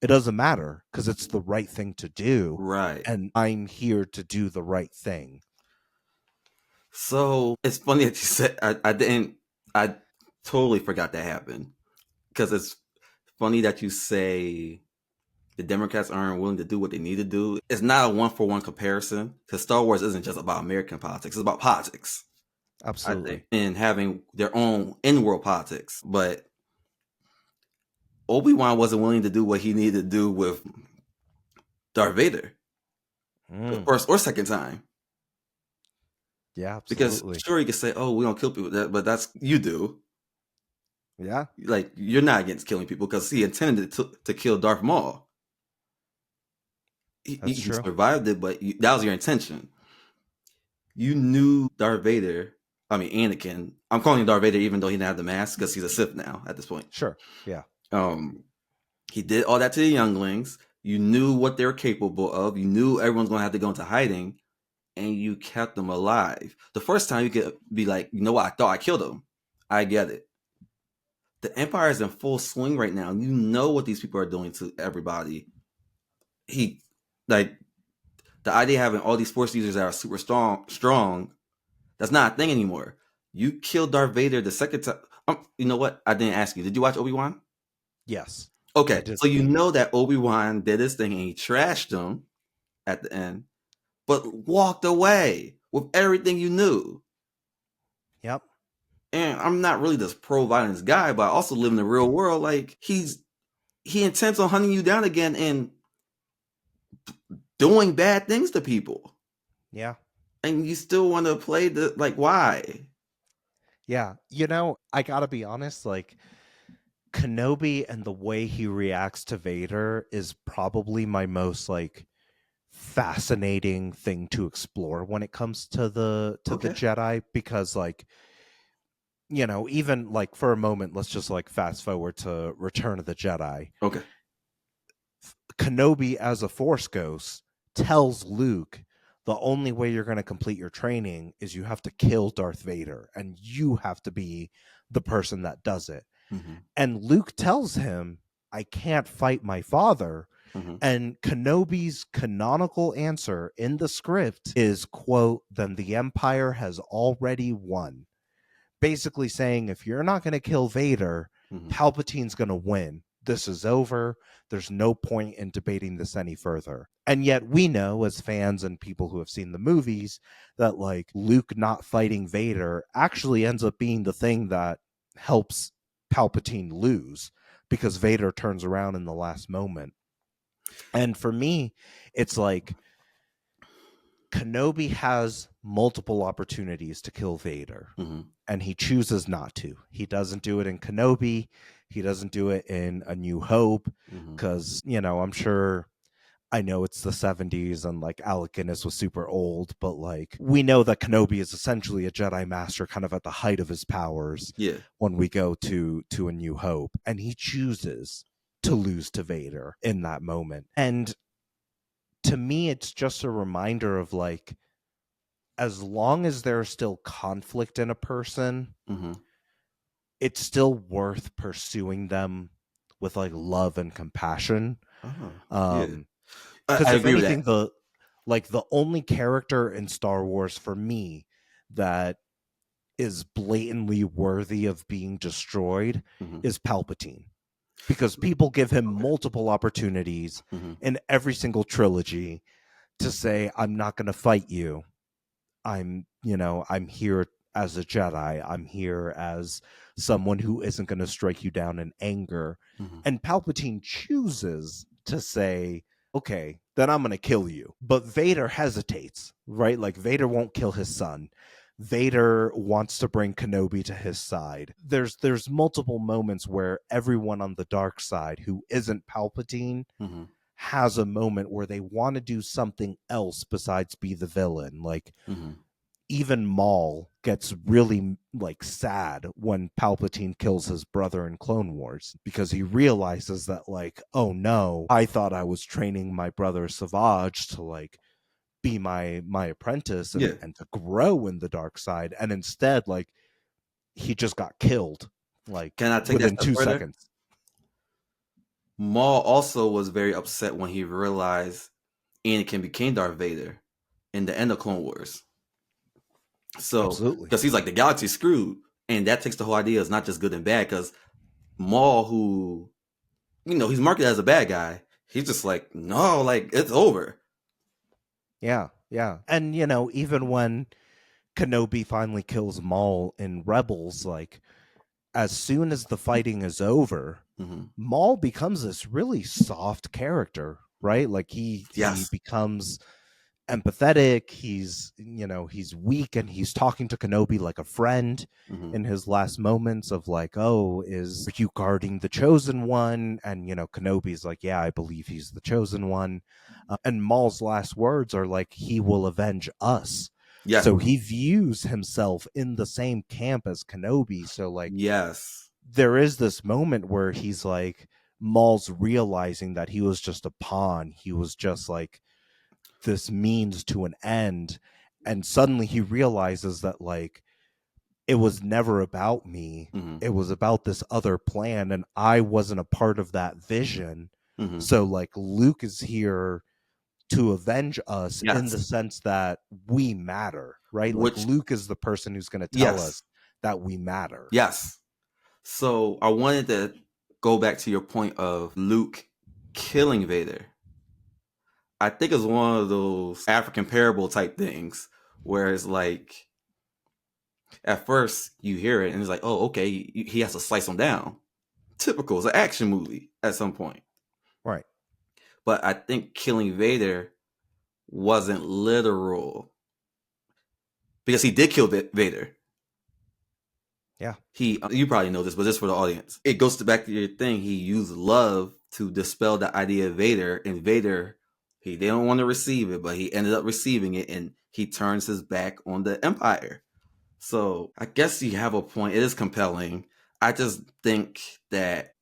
it doesn't matter because it's the right thing to do. Right. And I'm here to do the right thing. So it's funny that you said, I totally forgot that happened, because it's funny that you say the Democrats aren't willing to do what they need to do. It's not a one-for-one comparison, because Star Wars isn't just about American politics. It's about politics. Absolutely. And having their own in-world politics. But Obi-Wan wasn't willing to do what he needed to do with Darth Vader the first or second time. Yeah, Because absolutely. sure, you can say, "Oh, we don't kill people," but that's you do. Yeah, Like you're not against killing people because he intended to kill Darth Maul. that's He true. survived it, but that was your intention. You knew Darth Vader. I mean, Anakin. I'm calling him Darth Vader even though he didn't have the mask because he's a Sith now at this point. Sure. Yeah. He did all that to the younglings. You knew what they were capable of. You knew everyone's going to have to go into hiding, and you kept them alive. The first time you could be like, you know what? I thought I killed them. I get it. The Empire is in full swing right now. You know what these people are doing to everybody. He, like, the idea of having all these Force users that are super strong, that's not a thing anymore. You killed Darth Vader the second time. You know what? I didn't ask you. Did you watch Obi-Wan? Yes. I Okay, did. so you know that Obi-Wan did his thing and he trashed him at the end, but walked away with everything you knew. Yep. And I'm not really this pro-violence guy, but I also live in the real world. Like he intends on hunting you down again and doing bad things to people. Yeah. And you still want to play why? Yeah. I gotta be honest, like Kenobi and the way he reacts to Vader is probably my most like fascinating thing to explore when it comes to the Jedi, because like even like for a moment, let's just like fast forward to Return of the Jedi. Okay. Kenobi as a Force ghost tells Luke the only way you're going to complete your training is you have to kill Darth Vader, and you have to be the person that does it. Mm-hmm. And Luke tells him, I can't fight my father. Mm-hmm. And Kenobi's canonical answer in the script is, quote, then the Empire has already won. Basically saying, if you're not going to kill Vader, Mm-hmm. Palpatine's going to win. This is over. There's no point in debating this any further. And yet we know as fans and people who have seen the movies that like Luke not fighting Vader actually ends up being the thing that helps Palpatine lose, because Vader turns around in the last moment. And for me, it's like Kenobi has multiple opportunities to kill Vader, Mm-hmm. and he chooses not to. He doesn't do it in Kenobi. He doesn't do it in A New Hope, because, I'm sure, I know it's the 70s and like Alec Guinness was super old, but like we know that Kenobi is essentially a Jedi Master kind of at the height of his powers when we go to A New Hope, and he chooses to lose to Vader in that moment. And to me, it's just a reminder of like, as long as there's still conflict in a person, it's still worth pursuing them with like love and compassion. Because if anything, the only character in Star Wars for me that is blatantly worthy of being destroyed is Palpatine. Because people give him multiple opportunities in every single trilogy to say, I'm not going to fight you. I'm here as a Jedi. I'm here as someone who isn't going to strike you down in anger. And Palpatine chooses to say, okay, then I'm going to kill you. But Vader hesitates, right? Like Vader won't kill his son. Vader wants to bring Kenobi to his side. There's multiple moments where everyone on the dark side who isn't Palpatine has a moment where they want to do something else besides be the villain. Like even Maul gets really like sad when Palpatine kills his brother in Clone Wars, because he realizes that like, oh no, I thought I was training my brother Savage to like be my apprentice and to grow in the dark side, and instead like he just got killed like within 2 seconds. Maul also was very upset when he realized Anakin became Darth Vader in the end of Clone Wars. So, because he's like, the galaxy's screwed, and that takes the whole idea is not just good and bad, because Maul, who, he's marketed as a bad guy, he's just like, no, like, it's over. Yeah. And, even when Kenobi finally kills Maul in Rebels, like, as soon as the fighting is over, Maul becomes this really soft character, right? Like, he becomes empathetic. He's weak, and he's talking to Kenobi like a friend in his last moments of like, oh, are you guarding the chosen one? And Kenobi's like, yeah, I believe he's the chosen one. And Maul's last words are like, he will avenge us. Yes. So he views himself in the same camp as Kenobi. So like, yes, there is this moment where he's like, Maul's realizing that he was just a pawn. He was just like this means to an end. And suddenly he realizes that like, it was never about me. It was about this other plan, and I wasn't a part of that vision. So like, Luke is here to avenge us in the sense that we matter, right? Like Luke is the person who's going to tell us that we matter. Yes. So I wanted to go back to your point of Luke killing Vader. I think it's one of those African parable type things where it's like, at first you hear it and it's like, oh, okay, he has to slice him down. Typical. It's an action movie at some point. Right. But I think killing Vader wasn't literal. Because he did kill Vader. Yeah. You probably know this, but just for the audience. It goes back to your thing. He used love to dispel the idea of Vader. And Vader, he didn't want to receive it, but he ended up receiving it. And he turns his back on the Empire. So I guess you have a point. It is compelling. I just think that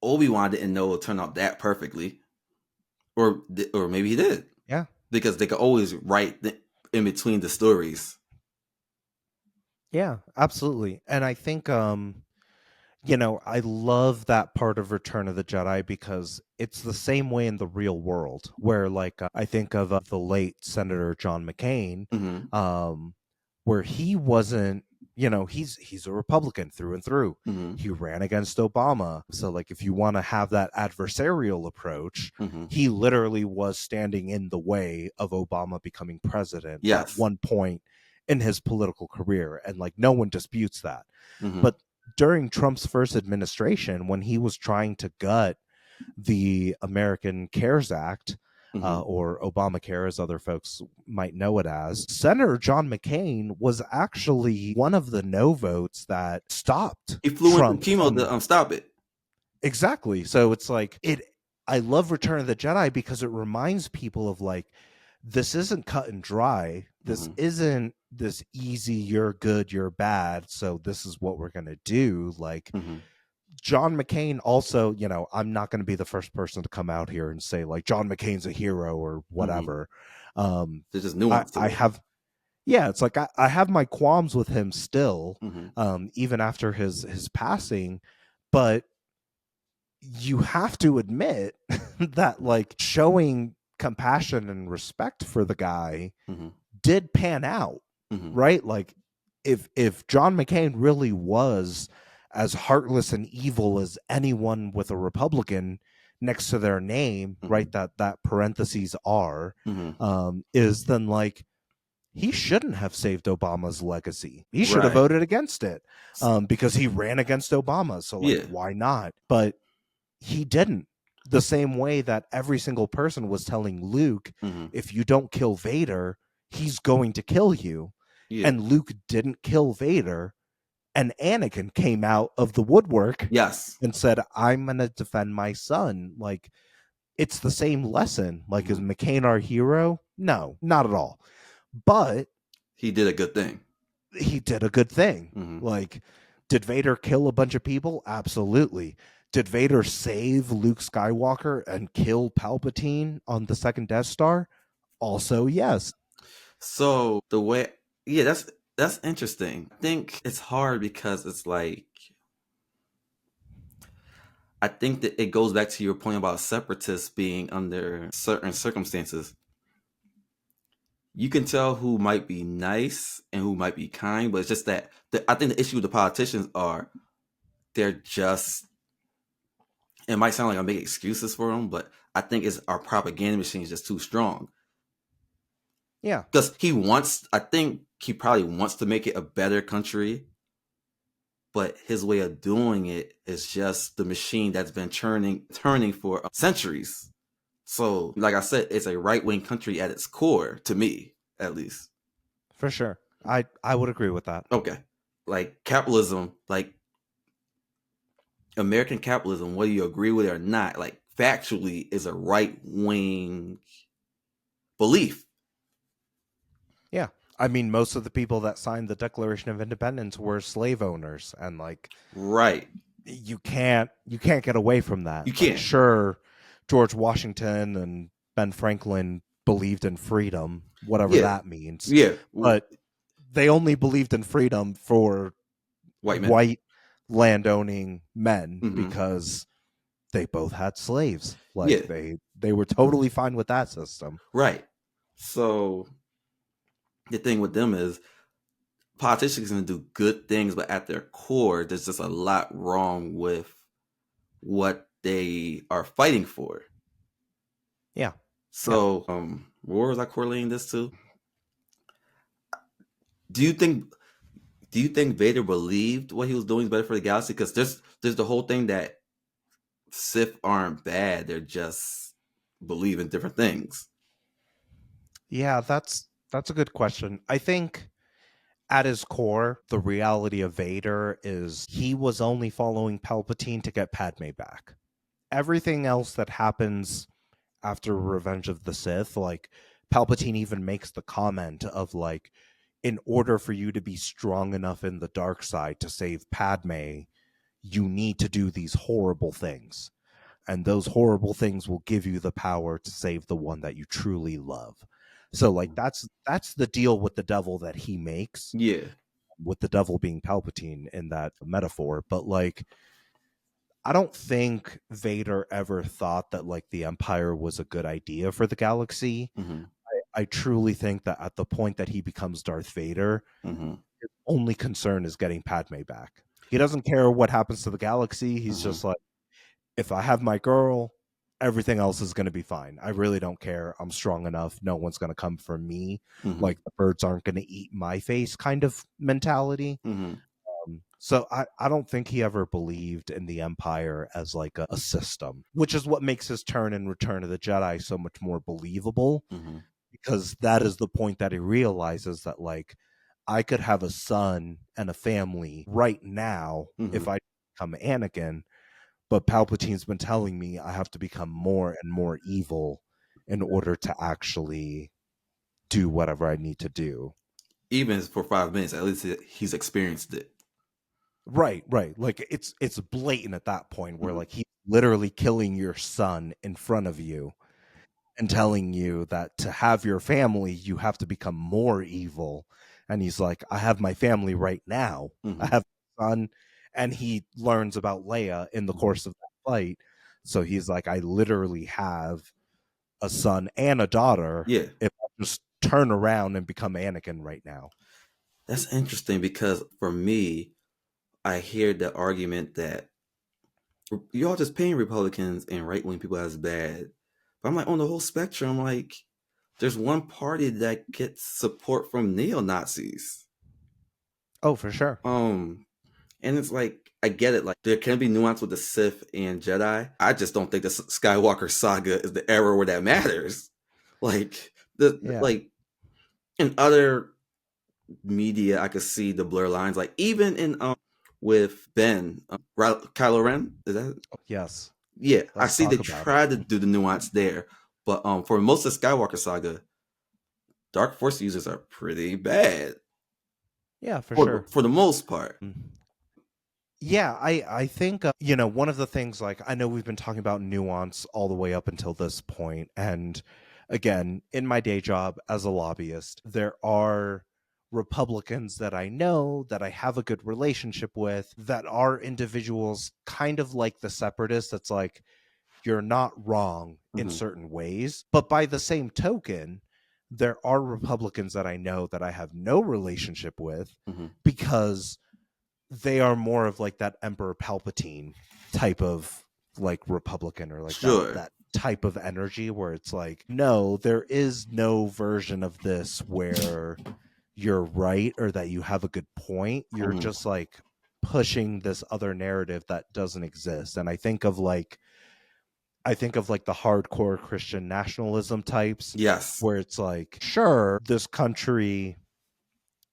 Obi-Wan didn't know it turned out that perfectly. Or maybe he did. Yeah. Because they could always write in between the stories. Yeah, absolutely. And I think, I love that part of Return of the Jedi because it's the same way in the real world where, like, I think of the late Senator John McCain, where he wasn't, he's a Republican through and through. He ran against Obama. So, like, if you want to have that adversarial approach, he literally was standing in the way of Obama becoming president at one point in his political career. And like, no one disputes that. But during Trump's first administration, when he was trying to gut the American CARES Act, or Obamacare, as other folks might know it as, Senator John McCain was actually one of the no votes that stopped He flew Trump into chemo to stop it. Exactly. So it's like, I love Return of the Jedi because it reminds people of like, this isn't cut and dry. This isn't this easy, you're good, you're bad, so this is what we're going to do. Like, John McCain also, I'm not going to be the first person to come out here and say like John McCain's a hero or whatever. There's just nuance to it. It's like I have my qualms with him still, even after his passing, but you have to admit that like showing compassion and respect for the guy did pan out, right? Like, if John McCain really was as heartless and evil as anyone with a Republican next to their name, right, that parentheses are, is then like, he shouldn't have saved Obama's legacy. He should have voted against it, because he ran against Obama. So like, why not? But he didn't. The same way that every single person was telling Luke, if you don't kill Vader, he's going to kill you. And Luke didn't kill Vader. And Anakin came out of the woodwork and said, I'm going to defend my son. Like, it's the same lesson. Like, is McCain our hero? No, not at all. But he did a good thing. Like, did Vader kill a bunch of people? Absolutely. Did Vader save Luke Skywalker and kill Palpatine on the second Death Star? Also, yes. So the way, that's interesting. I think it's hard because it's like, I think that it goes back to your point about separatists being under certain circumstances. You can tell who might be nice and who might be kind, but it's just that I think the issue with the politicians are they're just, it might sound like I'm making excuses for them, but I think our propaganda machine is just too strong. Yeah. Because I think he probably wants to make it a better country, but his way of doing it is just the machine that's been turning for centuries. So, like I said, it's a right-wing country at its core, to me, at least. For sure. I would agree with that. Okay. Like capitalism, like American capitalism, whether you agree with it or not, like factually is a right-wing belief. Yeah. I mean, most of the people that signed the Declaration of Independence were slave owners, and like, Right. you can't get away from that. You Like, can't. sure, George Washington and Ben Franklin believed in freedom, whatever Yeah. that means. Yeah. But they only believed in freedom for White men. white landowning men Mhm. because they both had slaves. Like, Yeah. they were totally fine with that system. Right. So the thing with them is politicians can do good things, but at their core, there's just a lot wrong with what they are fighting for. Yeah. So, where was I correlating this to? Do you think Vader believed what he was doing is better for the galaxy? Because there's the whole thing that Sith aren't bad; they're just believe in different things. Yeah, that's a good question. I think at his core, the reality of Vader is he was only following Palpatine to get Padme back. Everything else that happens after Revenge of the Sith, like, Palpatine even makes the comment of like, in order for you to be strong enough in the dark side to save Padme, you need to do these horrible things. And those horrible things will give you the power to save the one that you truly love. So like, that's the deal with the devil that he makes. Yeah. With the devil being Palpatine in that metaphor. But like, I don't think Vader ever thought that like the Empire was a good idea for the galaxy. Mm-hmm. I truly think that at the point that he becomes Darth Vader, Mm-hmm. his only concern is getting Padme back. He doesn't care what happens to the galaxy. He's just like, if I have my girl, everything else is going to be fine. I really don't care. I'm strong enough. No one's going to come for me. Mm-hmm. Like, the birds aren't going to eat my face kind of mentality. Mm-hmm. So I don't think he ever believed in the Empire as like a system, which is what makes his turn in Return of the Jedi so much more believable, Mm-hmm. because that is the point that he realizes that like, I could have a son and a family right now if I become Anakin, but Palpatine's been telling me I have to become more and more evil in order to actually do whatever I need to do. Even for 5 minutes, at least he's experienced it. Right. Like, it's blatant at that point where like, he's literally killing your son in front of you and telling you that to have your family, you have to become more evil. And he's like, I have my family right now. I have a son. And he learns about Leia in the course of that fight. So he's like, I literally have a son and a daughter. Yeah. If I just turn around and become Anakin right now. That's interesting, because for me, I hear the argument that y'all just painting Republicans and right-wing people as bad. But I'm like, on the whole spectrum, like, there's one party that gets support from neo-Nazis. Oh, for sure. And it's like, I get it. Like, there can be nuance with the Sith and Jedi. I just don't think the Skywalker saga is the era where that matters. Like, like in other media, I could see the blur lines. Like, even in with Ben, Kylo Ren, is that? Yes. Yeah, I see they try to do the nuance there, but for most of the Skywalker saga, Dark Force users are pretty bad. Yeah, for sure. For the most part. Yeah, I think, one of the things, like, I know we've been talking about nuance all the way up until this point, and again, in my day job as a lobbyist, there are Republicans that I know, that I have a good relationship with, that are individuals kind of like the separatists. That's like, you're not wrong in certain ways, but by the same token, there are Republicans that I know that I have no relationship with because they are more of like that Emperor Palpatine type of like Republican, or like that type of energy where it's like, no, there is no version of this where you're right or that you have a good point. You're just like pushing this other narrative that doesn't exist. And I think of like, I think of like the hardcore Christian nationalism types. Yes. Where it's like, sure, this country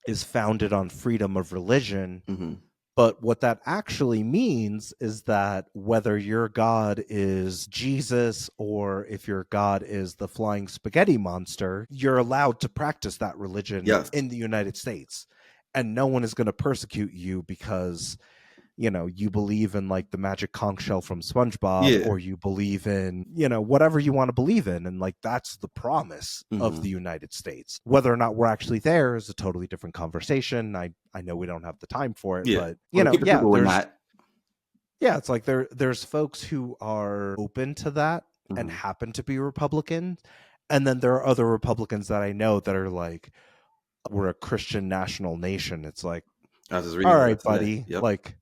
is founded on freedom of religion, Mm-hmm. but what that actually means is that whether your God is Jesus or if your God is the flying spaghetti monster, you're allowed to practice that religion Yes. in the United States. And no one is going to persecute you because, you know, you believe in like the magic conch shell from SpongeBob, or you believe in, you know, whatever you want to believe in. And like, that's the promise of the United States. Whether or not we're actually there is a totally different conversation. I know we don't have the time for it, but you know, it's like there's folks who are open to that and happen to be Republican. And then there are other Republicans that I know that are like, we're a Christian national nation. It's like, I was just reading all right, buddy, like,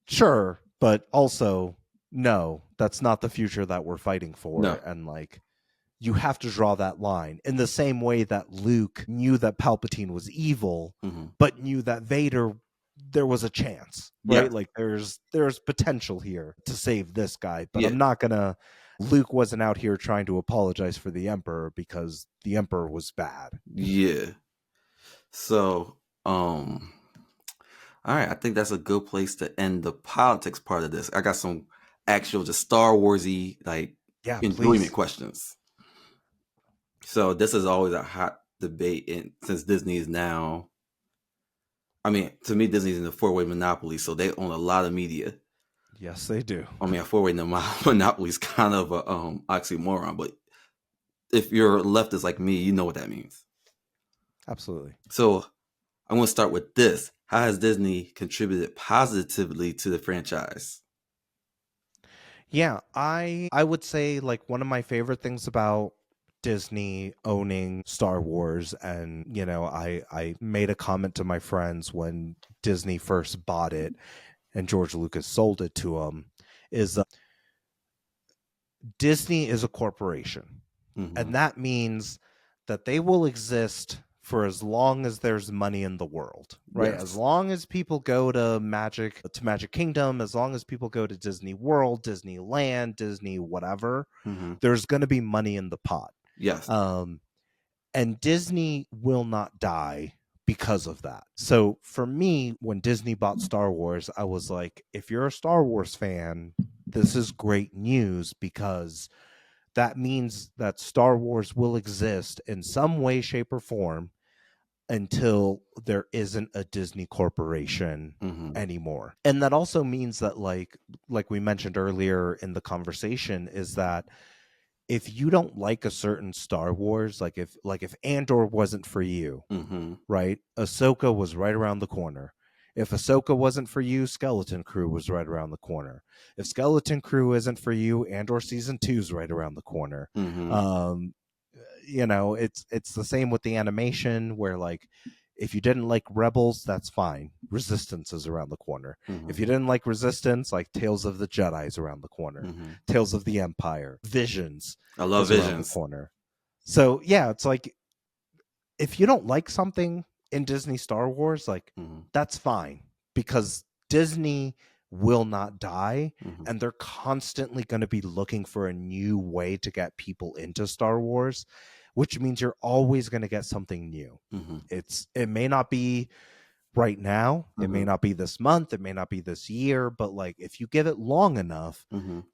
sure, but also no, that's not the future that we're fighting for. No. And like, you have to draw that line in the same way that Luke knew that Palpatine was evil, but knew that Vader, there was a chance, right? Yeah. Like there's potential here to save this guy, but Yeah. I'm not gonna. Luke wasn't out here trying to apologize for the Emperor because the Emperor was bad. Yeah. So, all right, I think that's a good place to end the politics part of this. I got some actual just Star Warsy enjoyment questions. So this is always a hot debate, since Disney is now, I mean, to me, Disney's in a four-way monopoly, so they own a lot of media. Yes, they do. I mean, a four-way monopoly is kind of a oxymoron, but if you're leftist like me, you know what that means. Absolutely. So I'm going to start with this. How has Disney contributed positively to the franchise? Yeah, I would say like one of my favorite things about Disney owning Star Wars, and you know, I made a comment to my friends when Disney first bought it and George Lucas sold it to them, is Disney is a corporation. And that means that they will exist for as long as there's money in the world, right? Yes. As long as people go to Magic Kingdom, as long as people go to Disney World, Disneyland, Disney whatever, there's going to be money in the pot. Yes. And Disney will not die because of that. So for me, when Disney bought Star Wars, I was like, if you're a Star Wars fan, this is great news, because that means that Star Wars will exist in some way, shape, or form until there isn't a Disney corporation anymore. And that also means that like we mentioned earlier in the conversation, is that if you don't like a certain Star Wars, like if Andor wasn't for you, right? Ahsoka was right around the corner. If Ahsoka wasn't for you, Skeleton Crew was right around the corner. If Skeleton Crew isn't for you, Andor Season 2 is right around the corner. You know, it's the same with the animation, where like, if you didn't like Rebels, that's fine. Resistance is around the corner. If you didn't like Resistance, like Tales of the Jedi is around the corner. Tales of the Empire, Visions. I love is Visions. around the corner. So yeah, it's like, if you don't like something in Disney Star Wars, like that's fine, because Disney will not die, and they're constantly going to be looking for a new way to get people into Star Wars, which means you're always going to get something new. It may not be right now, it may not be this month, it may not be this year, but like, if you give it long enough,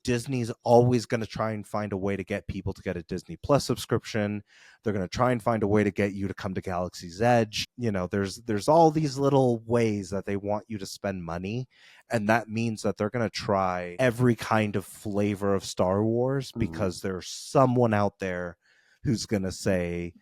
Disney's always going to try and find a way to get people to get a Disney Plus subscription. They're going to try and find a way to get you to come to Galaxy's Edge. You know, there's all these little ways that they want you to spend money, and that means that they're going to try every kind of flavor of Star Wars, because there's someone out there who's going to say,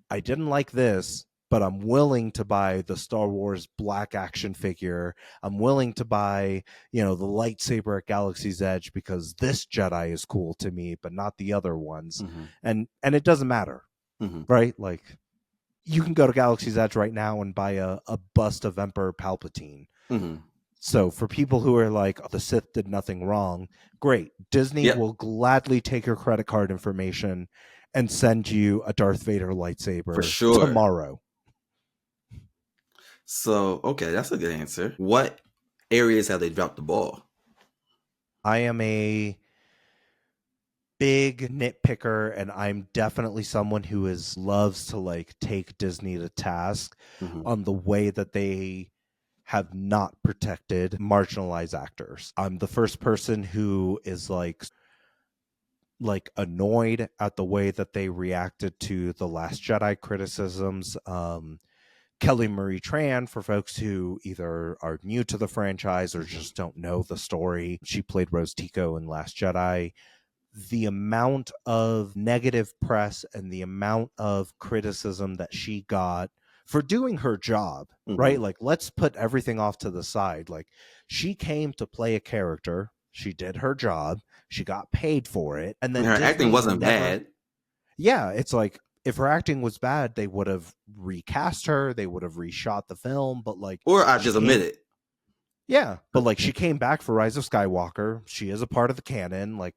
I didn't like this, but I'm willing to buy the Star Wars black action figure. I'm willing to buy, you know, the lightsaber at Galaxy's Edge, because this Jedi is cool to me, but not the other ones. And it doesn't matter, right? Like, you can go to Galaxy's Edge right now and buy a bust of Emperor Palpatine. So for people who are like, the Sith did nothing wrong, great. Disney will gladly take your credit card information and send you a Darth Vader lightsaber for sure tomorrow. So, okay, that's a good answer. What areas have they dropped the ball? I am a big nitpicker, and I'm definitely someone who loves to like take Disney to task on the way that they have not protected marginalized actors. I'm the first person who is like annoyed at the way that they reacted to the Last Jedi criticisms. Kelly Marie Tran, for folks who either are new to the franchise or just don't know the story, she played Rose Tico in Last Jedi. The amount of negative press and the amount of criticism that she got for doing her job, right? Like, let's put everything off to the side. Like, she came to play a character. She did her job. She got paid for it. And then her Disney acting wasn't bad. Yeah, it's like, if her acting was bad, they would have recast her. They would have reshot the film. But like, or I just admit it. Yeah, but like, she came back for Rise of Skywalker. She is a part of the canon. Like,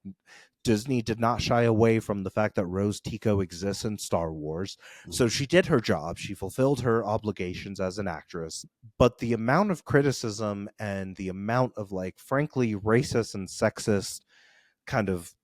Disney did not shy away from the fact that Rose Tico exists in Star Wars. So she did her job. She fulfilled her obligations as an actress. But the amount of criticism and the amount of, like, frankly, racist and sexist kind of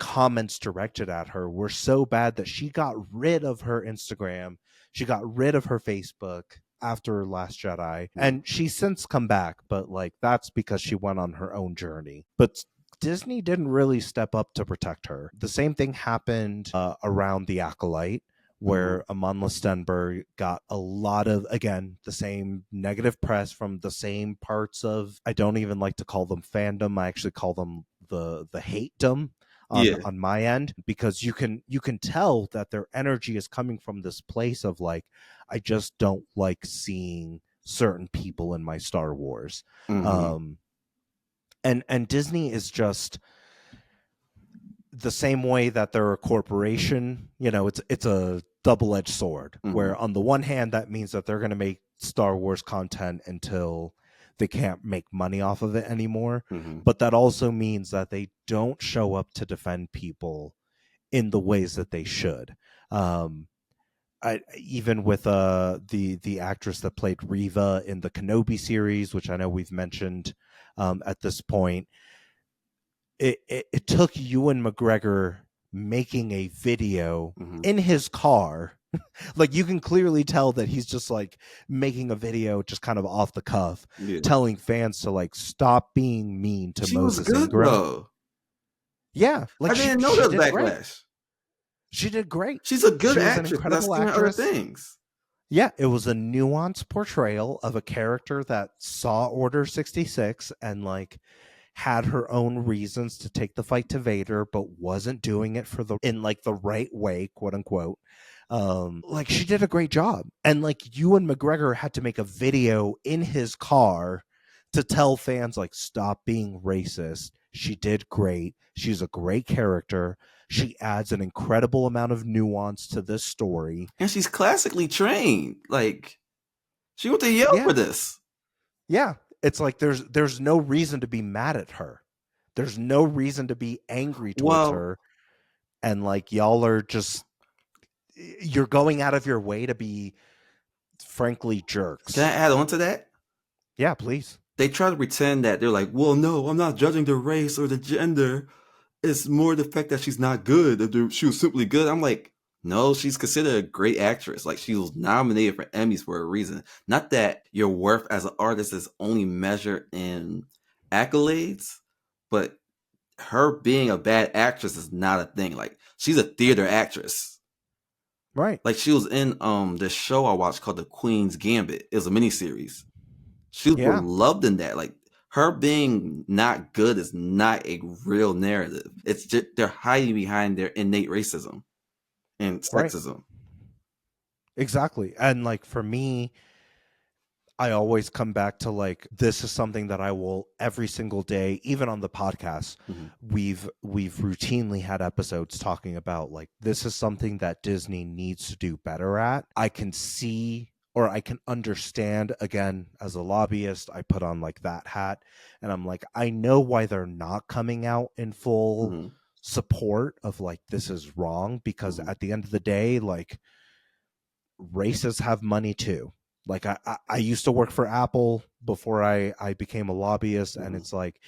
comments directed at her were so bad that she got rid of her Instagram. She got rid of her Facebook after Last Jedi. And she's since come back, but like, that's because she went on her own journey. But Disney didn't really step up to protect her. The same thing happened around The Acolyte, where Amandla Stenberg got a lot of, again, the same negative press from the same parts of, I don't even like to call them fandom, I actually call them the hate-dom on my end, because you can tell that their energy is coming from this place of like, I just don't like seeing certain people in my Star Wars. And Disney is just the same way that they're a corporation. You know, it's a double-edged sword, where on the one hand, that means that they're going to make Star Wars content until they can't make money off of it anymore. But that also means that they don't show up to defend people in the ways that they should. Even with the actress that played Reva in the Kenobi series, which I know we've mentioned at this point, it took Ewan McGregor making a video in his car. Like, you can clearly tell that he's just like making a video just kind of off the cuff, telling fans to like stop being mean to Moses Ingram. Though. Yeah, like, I didn't know there was backlash. Great. She did great. She's a good actress. An incredible actress. Other things. Yeah, it was a nuanced portrayal of a character that saw Order 66 and like had her own reasons to take the fight to Vader, but wasn't doing it in like the right way, quote unquote. Like, she did a great job. And like, Ewan McGregor had to make a video in his car to tell fans like, stop being racist. She did great. She's a great character. She adds an incredible amount of nuance to this story. And she's classically trained. Like, she went to Yale for this. Yeah. It's like, there's no reason to be mad at her. There's no reason to be angry towards her. And like, y'all are just, you're going out of your way to be, frankly, jerks. Can I add on to that? Yeah, please. They try to pretend that they're like, well, no, I'm not judging the race or the gender. It's more the fact that she's not good. She was simply good. I'm like, no, she's considered a great actress. Like, she was nominated for Emmys for a reason. Not that your worth as an artist is only measured in accolades, but her being a bad actress is not a thing. Like, she's a theater actress. Right. Like, she was in this show I watched called The Queen's Gambit. It was a miniseries. She was loved in that. Like, her being not good is not a real narrative. It's just they're hiding behind their innate racism and sexism. Right. Exactly. And like, for me, I always come back to like, this is something that I will every single day, even on the podcast, we've routinely had episodes talking about like, this is something that Disney needs to do better at. I can see, or I can understand, again, as a lobbyist, I put on like that hat and I'm like, I know why they're not coming out in full support of like, this is wrong, because at the end of the day, like, racists have money too. Like, I used to work for Apple before I became a lobbyist, and it's like,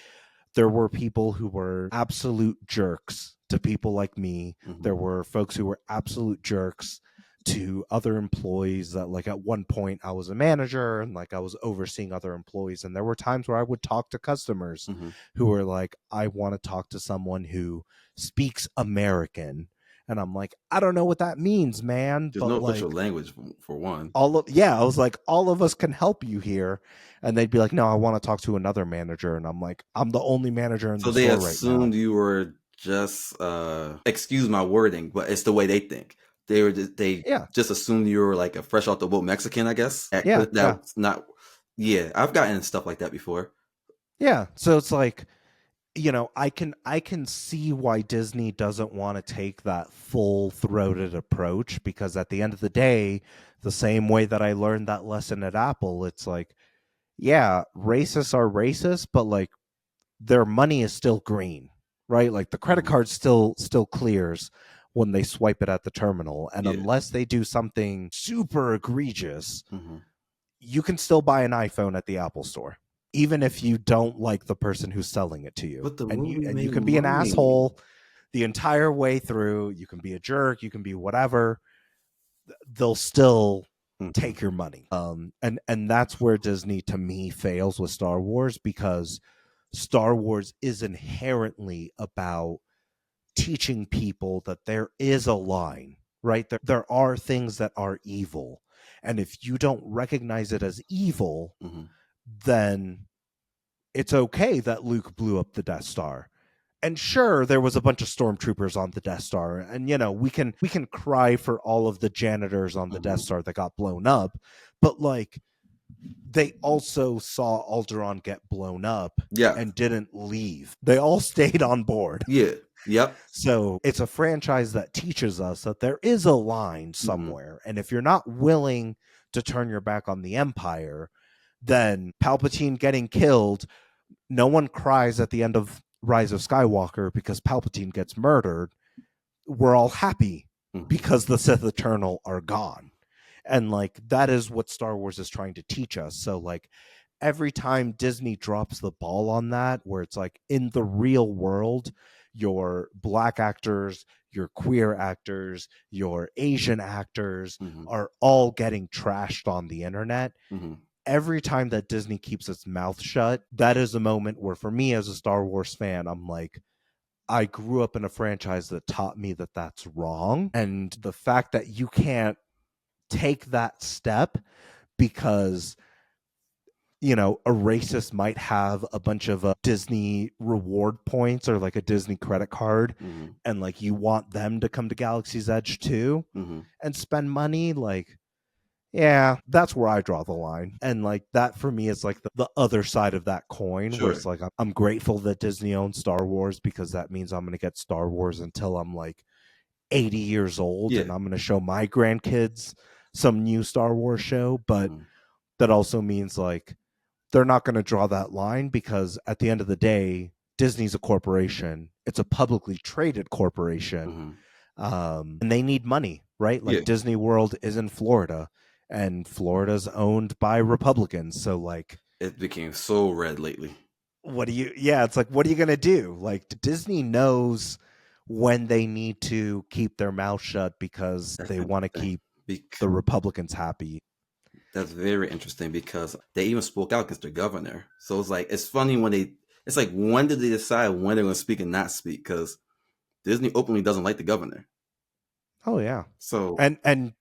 there were people who were absolute jerks to people like me. Mhm. There were folks who were absolute jerks to other employees that, like, at one point I was a manager and like I was overseeing other employees, and there were times where I would talk to customers Mhm. who were like, I want to talk to someone who speaks American, and I'm like, I don't know what that means, man. There's but no like official language for one. I was like, all of us can help you here. And they'd be like, no, I want to talk to another manager. And I'm like, I'm the only manager in So the they store right assumed now. you were just excuse my wording, but it's the way they think. They Yeah. just assumed you were like a fresh off the boat Mexican, I guess. Yeah, That's not. Yeah, I've gotten stuff like that before. Yeah. So it's like, I can see why Disney doesn't want to take that full-throated approach, because at the end of the day, the same way that I learned that lesson at Apple, it's like, yeah, racists are racist, but like their money is still green, right? Like the credit card still clears when they swipe it at the terminal, and Yeah. unless they do something super egregious, Mhm. you can still buy an iPhone at the Apple Store, even if you don't like the person who's selling it to you. But the and movie you made can be an money. asshole the entire way through. You can be a jerk. You can be whatever. They'll still take your money. And that's where Disney, to me, fails with Star Wars, because Star Wars is inherently about teaching people that there is a line, right? There are things that are evil. And if you don't recognize it as evil, then it's okay that Luke blew up the Death Star. And sure, there was a bunch of stormtroopers on the Death Star, and we can cry for all of the janitors on the Death Star that got blown up, but like they also saw Alderaan get blown up and didn't leave. They all stayed on board. Yeah. Yep. So it's a franchise that teaches us that there is a line somewhere, and if you're not willing to turn your back on the Empire, then Palpatine getting killed, no one cries at the end of Rise of Skywalker because Palpatine gets murdered. We're all happy because the Sith Eternal are gone. And like that is what Star Wars is trying to teach us. So like every time Disney drops the ball on that, where it's like in the real world, your black actors, your queer actors, your Asian actors are all getting trashed on the internet. Every time that Disney keeps its mouth shut, that is a moment where, for me as a Star Wars fan, I'm like, I grew up in a franchise that taught me that that's wrong. And the fact that you can't take that step because, a racist might have a bunch of Disney reward points or like a Disney credit card, and like you want them to come to Galaxy's Edge too and spend money, like, yeah, that's where I draw the line. And like that for me is like the other side of that coin, where it's like I'm grateful that Disney owns Star Wars, because that means I'm going to get Star Wars until I'm like 80 years old, and I'm going to show my grandkids some new Star Wars show. But that also means like they're not going to draw that line, because at the end of the day, Disney's a corporation. It's a publicly traded corporation. And they need money, right? Like Disney World is in Florida, and Florida's owned by Republicans. So like it became so red lately. It's like, what are you going to do? Like Disney knows when they need to keep their mouth shut because they want to keep the Republicans happy. That's very interesting, because they even spoke out against their governor. So it's like, it's funny when it's like, when did they decide when they're going to speak and not speak? Because Disney openly doesn't like the governor. Oh yeah. So and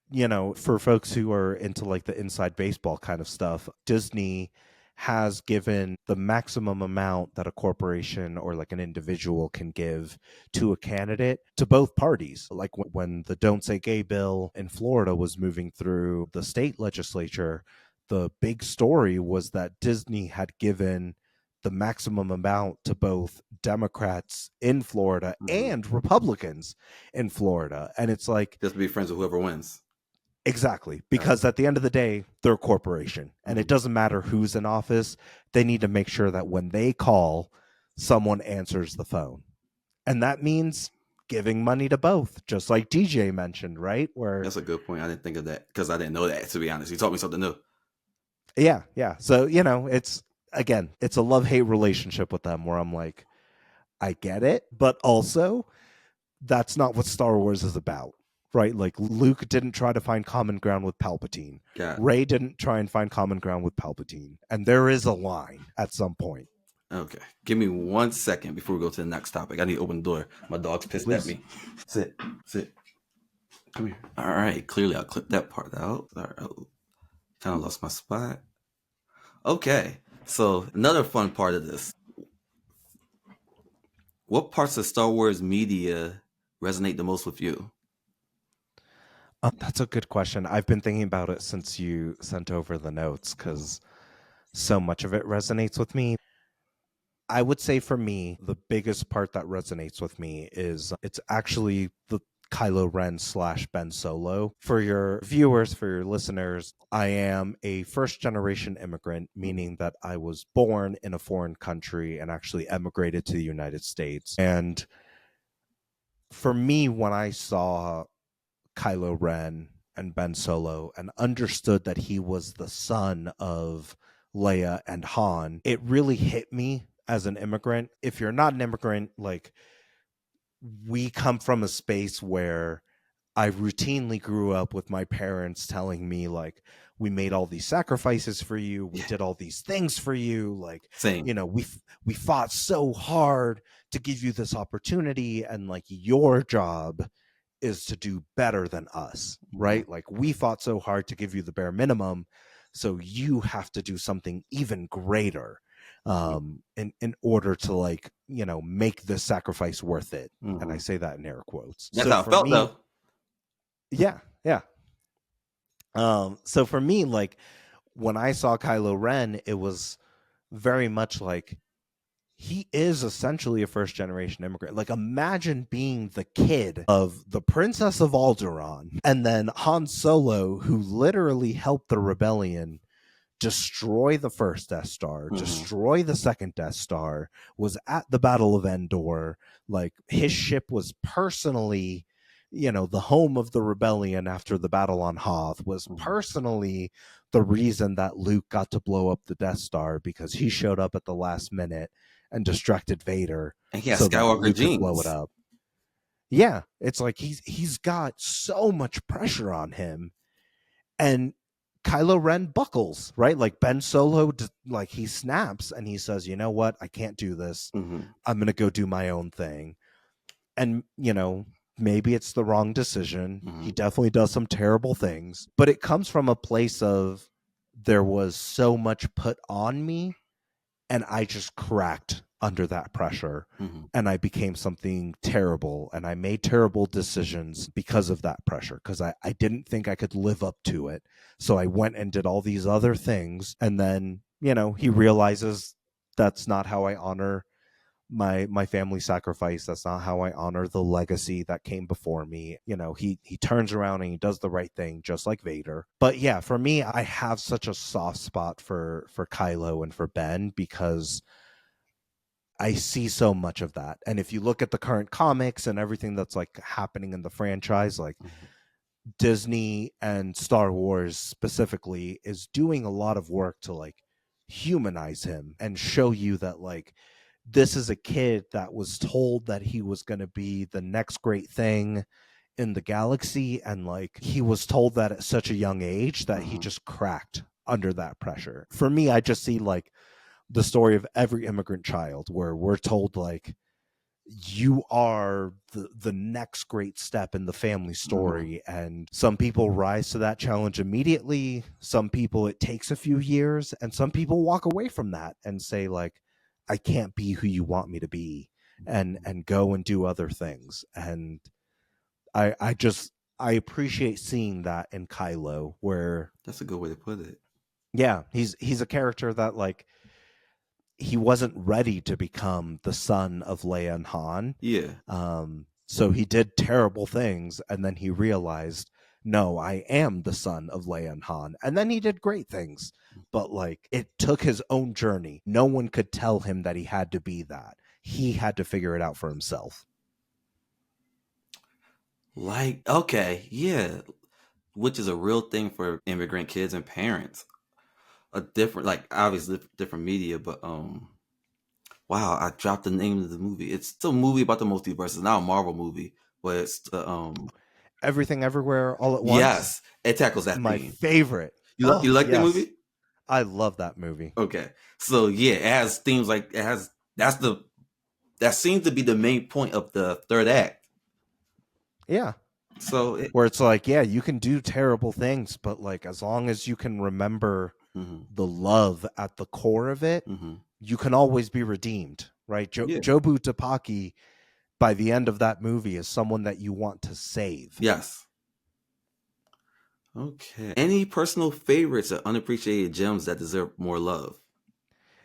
for folks who are into like the inside baseball kind of stuff, Disney has given the maximum amount that a corporation or like an individual can give to a candidate to both parties. Like when the Don't Say Gay bill in Florida was moving through the state legislature, the big story was that Disney had given the maximum amount to both Democrats in Florida and Republicans in Florida. And it's like, just be friends with whoever wins. Exactly. Because at the end of the day, they're a corporation, and it doesn't matter who's in office. They need to make sure that when they call, someone answers the phone. And that means giving money to both, just like DJ mentioned, right? Where that's a good point. I didn't think of that, because I didn't know that, to be honest. You taught me something new. Yeah. So, it's again, it's a love-hate relationship with them where I'm like, I get it, but also that's not what Star Wars is about, right? Like Luke didn't try to find common ground with Palpatine. Rey didn't try and find common ground with Palpatine. And there is a line at some point. Okay. Give me 1 second before we go to the next topic. I need to open the door. My dog's pissed at me. Sit. Come here. All right. Clearly, I'll clip that part out. Sorry, I kind of lost my spot. Okay. So another fun part of this. What parts of Star Wars media resonate the most with you? That's a good question. I've been thinking about it since you sent over the notes because so much of it resonates with me. I would say for me, the biggest part that resonates with me is it's actually the Kylo Ren / Ben Solo. For your viewers, for your listeners, I am a first-generation immigrant, meaning that I was born in a foreign country and actually emigrated to the United States. And for me, when I saw Kylo Ren and Ben Solo and understood that he was the son of Leia and Han, it really hit me as an immigrant. If you're not an immigrant, like, we come from a space where I routinely grew up with my parents telling me, like, we made all these sacrifices for you, we did all these things for you, like, Same. you know, we fought so hard to give you this opportunity, and like your job is to do better than us, right? Like, we fought so hard to give you the bare minimum, so you have to do something even greater in order to, like, you know, make this sacrifice worth it. And I say that in air quotes. That's so how I felt, though. Yeah. So for me, like, when I saw Kylo Ren, it was very much like, he is essentially a first-generation immigrant. Like, imagine being the kid of the Princess of Alderaan, and then Han Solo, who literally helped the rebellion destroy the first Death Star, destroy the second Death Star, was at the Battle of Endor. Like, his ship was personally, you know, the home of the rebellion after the battle on Hoth, was personally the reason that Luke got to blow up the Death Star, because he showed up at the last minute and distracted Vader. And he has so that Skywalker Luke could genes. blow it up. Yeah, it's like he's got so much pressure on him, and Kylo Ren buckles, right? Like, Ben Solo, like, he snaps and he says, you know what? I can't do this. I'm going to go do my own thing. And, you know, maybe it's the wrong decision. He definitely does some terrible things, but it comes from a place of, there was so much put on me and I just cracked under that pressure, and I became something terrible, and I made terrible decisions because of that pressure, because I didn't think I could live up to it. So I went and did all these other things, and then, you know, he realizes that's not how I honor my family sacrifice. That's not how I honor the legacy that came before me. You know, he turns around and he does the right thing, just like Vader. But yeah, for me, I have such a soft spot for Kylo and for Ben, because I see so much of that. And if you look at the current comics and everything that's, like, happening in the franchise, like, Disney and Star Wars specifically is doing a lot of work to, like, humanize him and show you that, like, this is a kid that was told that he was going to be the next great thing in the galaxy, and, like, he was told that at such a young age that he just cracked under that pressure. For me, I just see, like, the story of every immigrant child, where we're told, like, you are the next great step in the family story. And some people rise to that challenge immediately. Some people, it takes a few years, and some people walk away from that and say, like, I can't be who you want me to be, and go and do other things. And I appreciate seeing that in Kylo, where, that's a good way to put it. Yeah, he's a character that, like, he wasn't ready to become the son of Leia and Han. Yeah. So he did terrible things, and then he realized, no, I am the son of Leia and Han. And then he did great things. But, like, it took his own journey. No one could tell him that he had to be that. He had to figure it out for himself. Like, okay, yeah. Which is a real thing for immigrant kids and parents. a different, like obviously different media, but wow, I dropped the name of the movie. It's still a movie about the multiverse. It's not a Marvel movie, but it's the Everything Everywhere All at Once. yes, it tackles that My theme. favorite. You like that Yes. movie? I love that movie. Okay, so yeah, it has themes like it has. That seems to be the main point of the third act. Yeah. So where it's like, yeah, you can do terrible things, but like as long as you can remember the love at the core of it, you can always be redeemed, right? Jobu Tapaki, by the end of that movie, is someone that you want to save. Yes. Okay. Any personal favorites or unappreciated gems that deserve more love?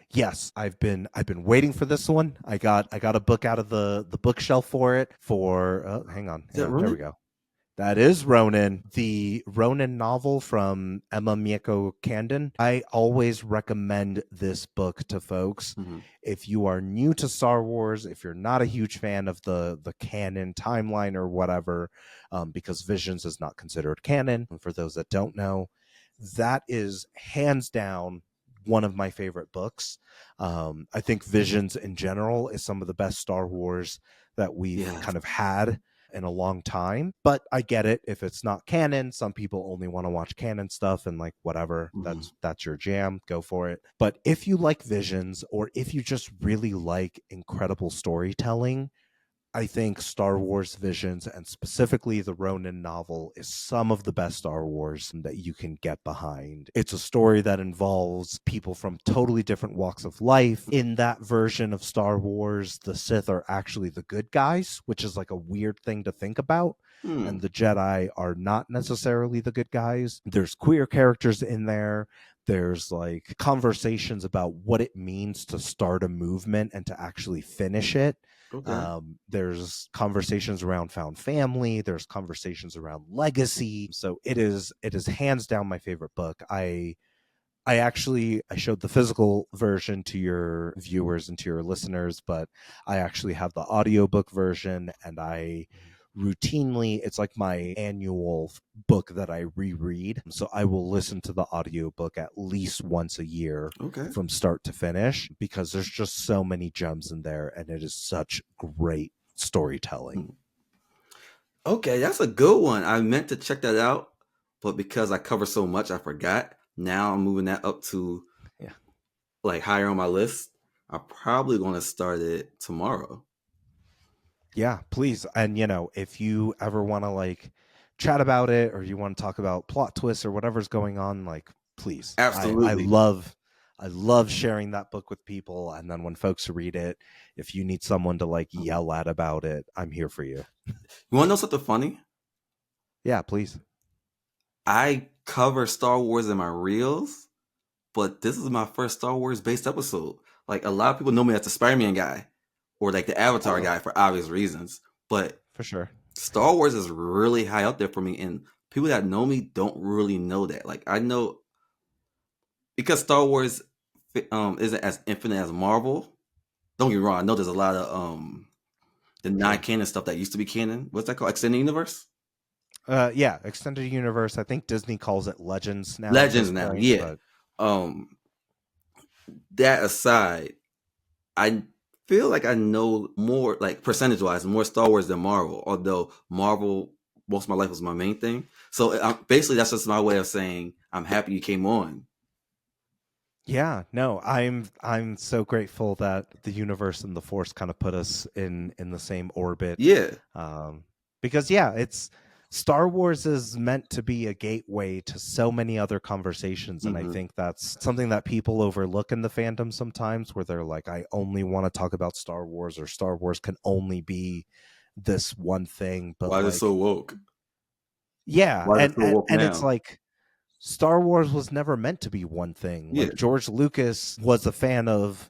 Yes, I've been waiting for this one. I got a book out of the bookshelf for it. Hang on, there we go. That is Ronin, the Ronin novel from Emma Mieko Kandon. I always recommend this book to folks. If you are new to Star Wars, if you're not a huge fan of the canon timeline or whatever, because Visions is not considered canon, for those that don't know, that is hands down one of my favorite books. I think Visions in general is some of the best Star Wars that we've kind of had in a long time, but I get it. If it's not canon, some people only want to watch canon stuff and like whatever, that's your jam, go for it. But if you like Visions, or if you just really like incredible storytelling, I think Star Wars Visions, and specifically the Ronin novel, is some of the best Star Wars that you can get behind. It's a story that involves people from totally different walks of life. In that version of Star Wars, the Sith are actually the good guys, which is like a weird thing to think about. And the Jedi are not necessarily the good guys. There's queer characters in there. There's like conversations about what it means to start a movement and to actually finish it. Okay. There's conversations around found family. There's conversations around legacy. So it is hands down my favorite book. I showed the physical version to your viewers and to your listeners, but I actually have the audiobook version, and I routinely, it's like my annual book that I reread. So I will listen to the audiobook at least once a year from start to finish, because there's just so many gems in there, and it is such great storytelling. Okay, that's a good one. I meant to check that out, but because I cover so much, I forgot. Now I'm moving that up to like higher on my list. I'm probably going to start it tomorrow. Yeah, please. And, if you ever want to like chat about it, or you want to talk about plot twists or whatever's going on, like, please. Absolutely. I love sharing that book with people. And then when folks read it, if you need someone to like yell at about it, I'm here for you. You want to know something funny? Yeah, please. I cover Star Wars in my reels, but this is my first Star Wars based episode. Like, a lot of people know me as the Spider-Man guy, or like the Avatar guy, for obvious reasons. But for sure, Star Wars is really high up there for me, and people that know me don't really know that. Like, I know because Star Wars isn't as infinite as Marvel. Don't get me wrong. I know there's a lot of the non-canon stuff that used to be canon. What's that called? Extended universe? Yeah, extended universe. I think Disney calls it Legends now. Legends now, yeah. But... that aside, I feel like I know more, like percentage-wise, more Star Wars than Marvel. Although Marvel, most of my life was my main thing. So basically, that's just my way of saying I'm happy you came on. Yeah, no, I'm so grateful that the universe and the Force kind of put us in the same orbit. Yeah. Because it's Star Wars is meant to be a gateway to so many other conversations. And I think that's something that people overlook in the fandom sometimes, where they're like, I only want to talk about Star Wars, or Star Wars can only be this one thing. But why is it so woke? Yeah. And it's like, Star Wars was never meant to be one thing. Like, George Lucas was a fan of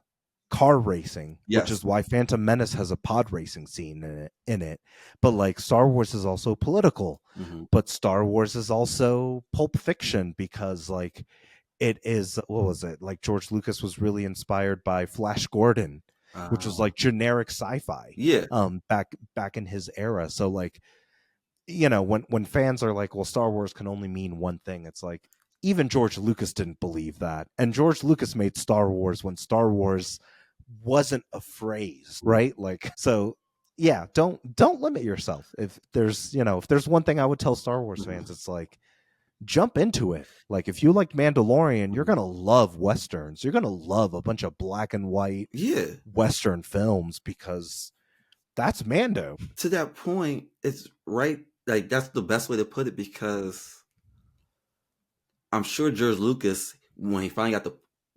car racing, which is why Phantom Menace has a pod racing scene in it. But like, Star Wars is also political, but Star Wars is also Pulp Fiction, because like it is, what was it? Like, George Lucas was really inspired by Flash Gordon, which was like generic sci-fi. Back in his era. So like, when fans are like, well, Star Wars can only mean one thing, it's like, even George Lucas didn't believe that. And George Lucas made Star Wars when Star Wars wasn't a phrase, right? Like, so yeah, don't limit yourself. If there's, if there's one thing I would tell Star Wars fans, it's like, jump into it. Like, if you like Mandalorian, you're gonna love westerns. You're gonna love a bunch of black and white western films, because that's Mando. To that point, it's right. Like, that's the best way to put it, because I'm sure George Lucas, when he finally got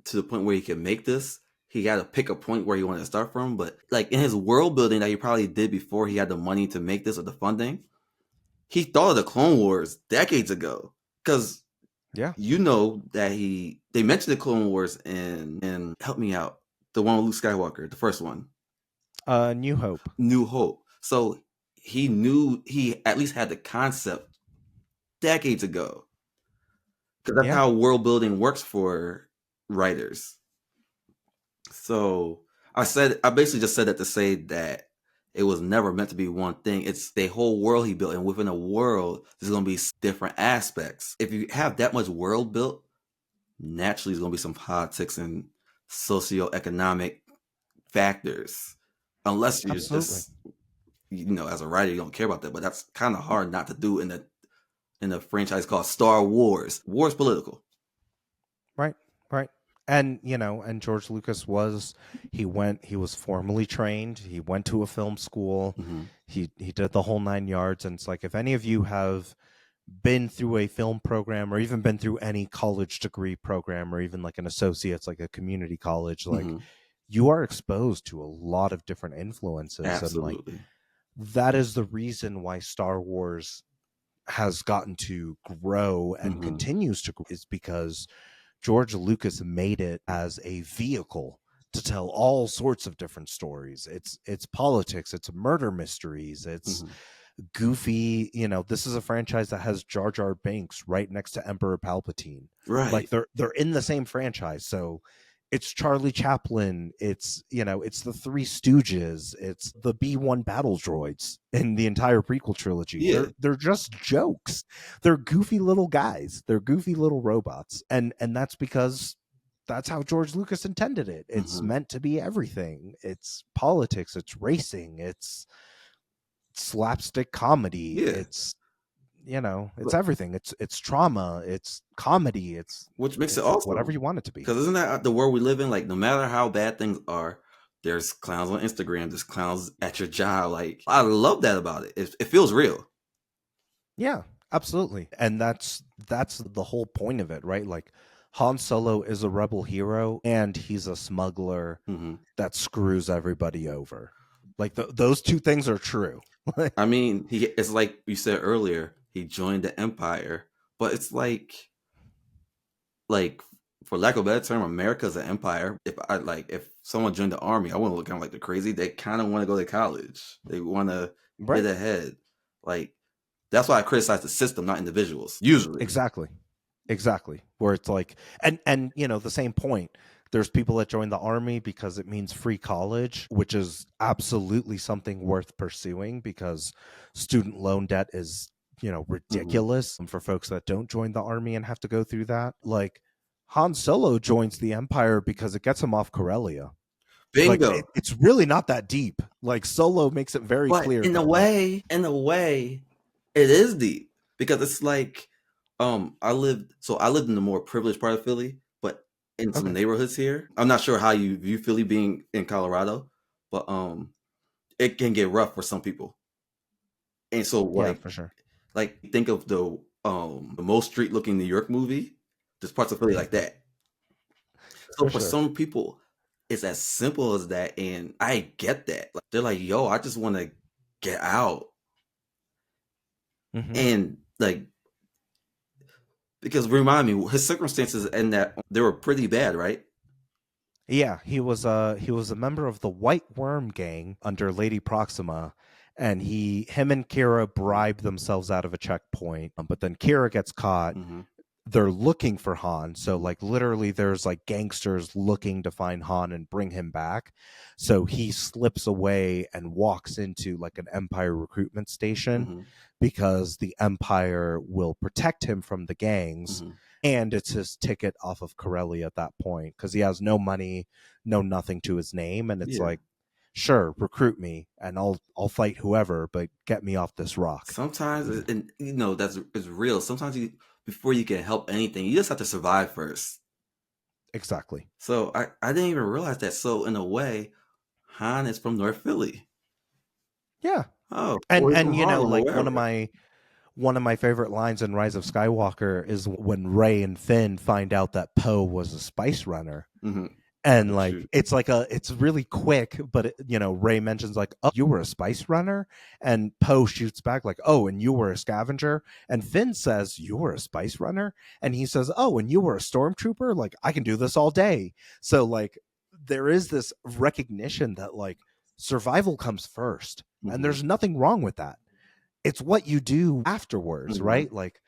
to the point where he could make this, he had to pick a point where he wanted to start from. But like, in his world building that he probably did before he had the money to make this, or the funding, he thought of the Clone Wars decades ago. Because that they mentioned the Clone Wars in help me out, the one with Luke Skywalker, the first one, New Hope. So he at least had the concept decades ago, because that's how world building works for writers. So I basically just said that to say that it was never meant to be one thing. It's the whole world he built, and within a world, there's going to be different aspects. If you have that much world built, naturally there's going to be some politics and socioeconomic factors, unless you're just, as a writer, you don't care about that. But that's kind of hard not to do in a franchise called Star Wars. War is political. Right. And, and George Lucas was formally trained. He went to a film school. Mm-hmm. He did the whole 9 yards. And it's like, if any of you have been through a film program, or even been through any college degree program, or even like an associate's, like a community college, like you are exposed to a lot of different influences. Absolutely. And like, that is the reason why Star Wars has gotten to grow and continues to grow, is because George Lucas made it as a vehicle to tell all sorts of different stories. It's politics, it's murder mysteries, it's goofy. This is a franchise that has Jar Jar Binks right next to Emperor Palpatine. Right. Like, they're in the same franchise. So it's Charlie Chaplin, it's the Three Stooges, it's the B-1 battle droids in the entire prequel trilogy. Yeah. They're just jokes. They're goofy little guys. They're goofy little robots. And that's because that's how George Lucas intended it. It's meant to be everything. It's politics, it's racing, it's slapstick comedy, it's everything. It's trauma, it's comedy, which makes it awesome, whatever you want it to be. Because isn't that the world we live in? Like, no matter how bad things are, there's clowns on Instagram, there's clowns at your job. Like, I love that about it. It feels real. Yeah, absolutely. And that's the whole point of it, right? Like, Han Solo is a rebel hero, and he's a smuggler that screws everybody over. Like, those two things are true. I mean, it's like you said earlier, he joined the Empire, but it's like, for lack of a better term, America's an empire. If someone joined the army, I wouldn't look at them like they're crazy. They kind of want to go to college. They want to get ahead. Like, that's why I criticize the system, not individuals. Usually, exactly. Where it's like, and the same point. There's people that join the army because it means free college, which is absolutely something worth pursuing, because student loan debt is, ridiculous for folks that don't join the army and have to go through that. Like, Han Solo joins the Empire because it gets him off Corellia. Bingo. Like, it's really not that deep. Like, Solo makes it very clear. In a way, it is deep, because it's like, I lived in the more privileged part of Philly, but in some neighborhoods here, I'm not sure how you view Philly being in Colorado, but it can get rough for some people. And so, for sure. Like, think of the most street looking New York movie. There's parts of Philly like that. So for some people, it's as simple as that, and I get that. Like, they're like, "Yo, I just want to get out," and like, because remind me, his circumstances and that they were pretty bad, right? Yeah, he was a member of the White Worm gang under Lady Proxima, and him and Kira bribed themselves out of a checkpoint, but then Kira gets caught. They're looking for Han, so like literally there's like gangsters looking to find Han and bring him back. So he slips away and walks into like an Empire recruitment station, because the Empire will protect him from the gangs, and it's his ticket off of Corellia at that point because he has no money, no nothing to his name, and it's Yeah. like, sure, recruit me and I'll fight whoever, but get me off this rock. Sometimes, and you know, it's real. Sometimes before you can help anything, you just have to survive first. Exactly. So I didn't even realize that. So in a way, Han is from North Philly. Yeah. Oh, And you know, like one of my favorite lines in Rise of Skywalker is when Rey and Finn find out that Poe was a spice runner. Mm-hmm. And like it's really quick, but you know, Rey mentions like, "Oh, you were a spice runner," and Poe shoots back like, "Oh, and you were a scavenger," and Finn says, "You were a spice runner," and he says, "Oh, and you were a stormtrooper." Like, I can do this all day. So like, there is this recognition that like survival comes 1st, and there's nothing wrong with that. It's what you do afterwards, right? Like,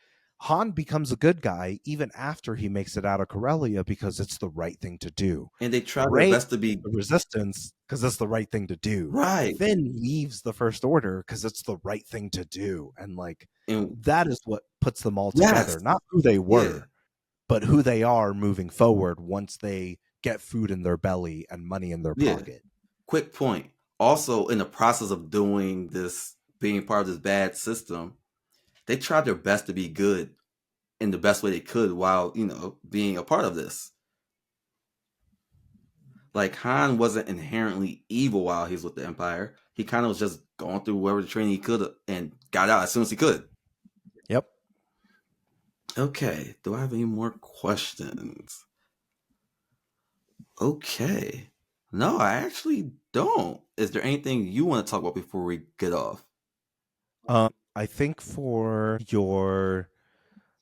Han becomes a good guy even after he makes it out of Corellia because it's the right thing to do. And they try their best to be the resistance because it's the right thing to do. Right. Finn leaves the First Order because it's the right thing to do. And like, that is what puts them all together. Not who they were, but who they are moving forward once they get food in their belly and money in their pocket. Quick point. Also, in the process of doing this, being part of this bad system, they tried their best to be good in the best way they could while, you know, being a part of this. Like, Han wasn't inherently evil while he was with the Empire. He kind of was just going through whatever training he could and got out as soon as he could. Yep. Okay. Do I have any more questions? Okay. No, I actually don't. Is there anything you want to talk about before we get off? I think for your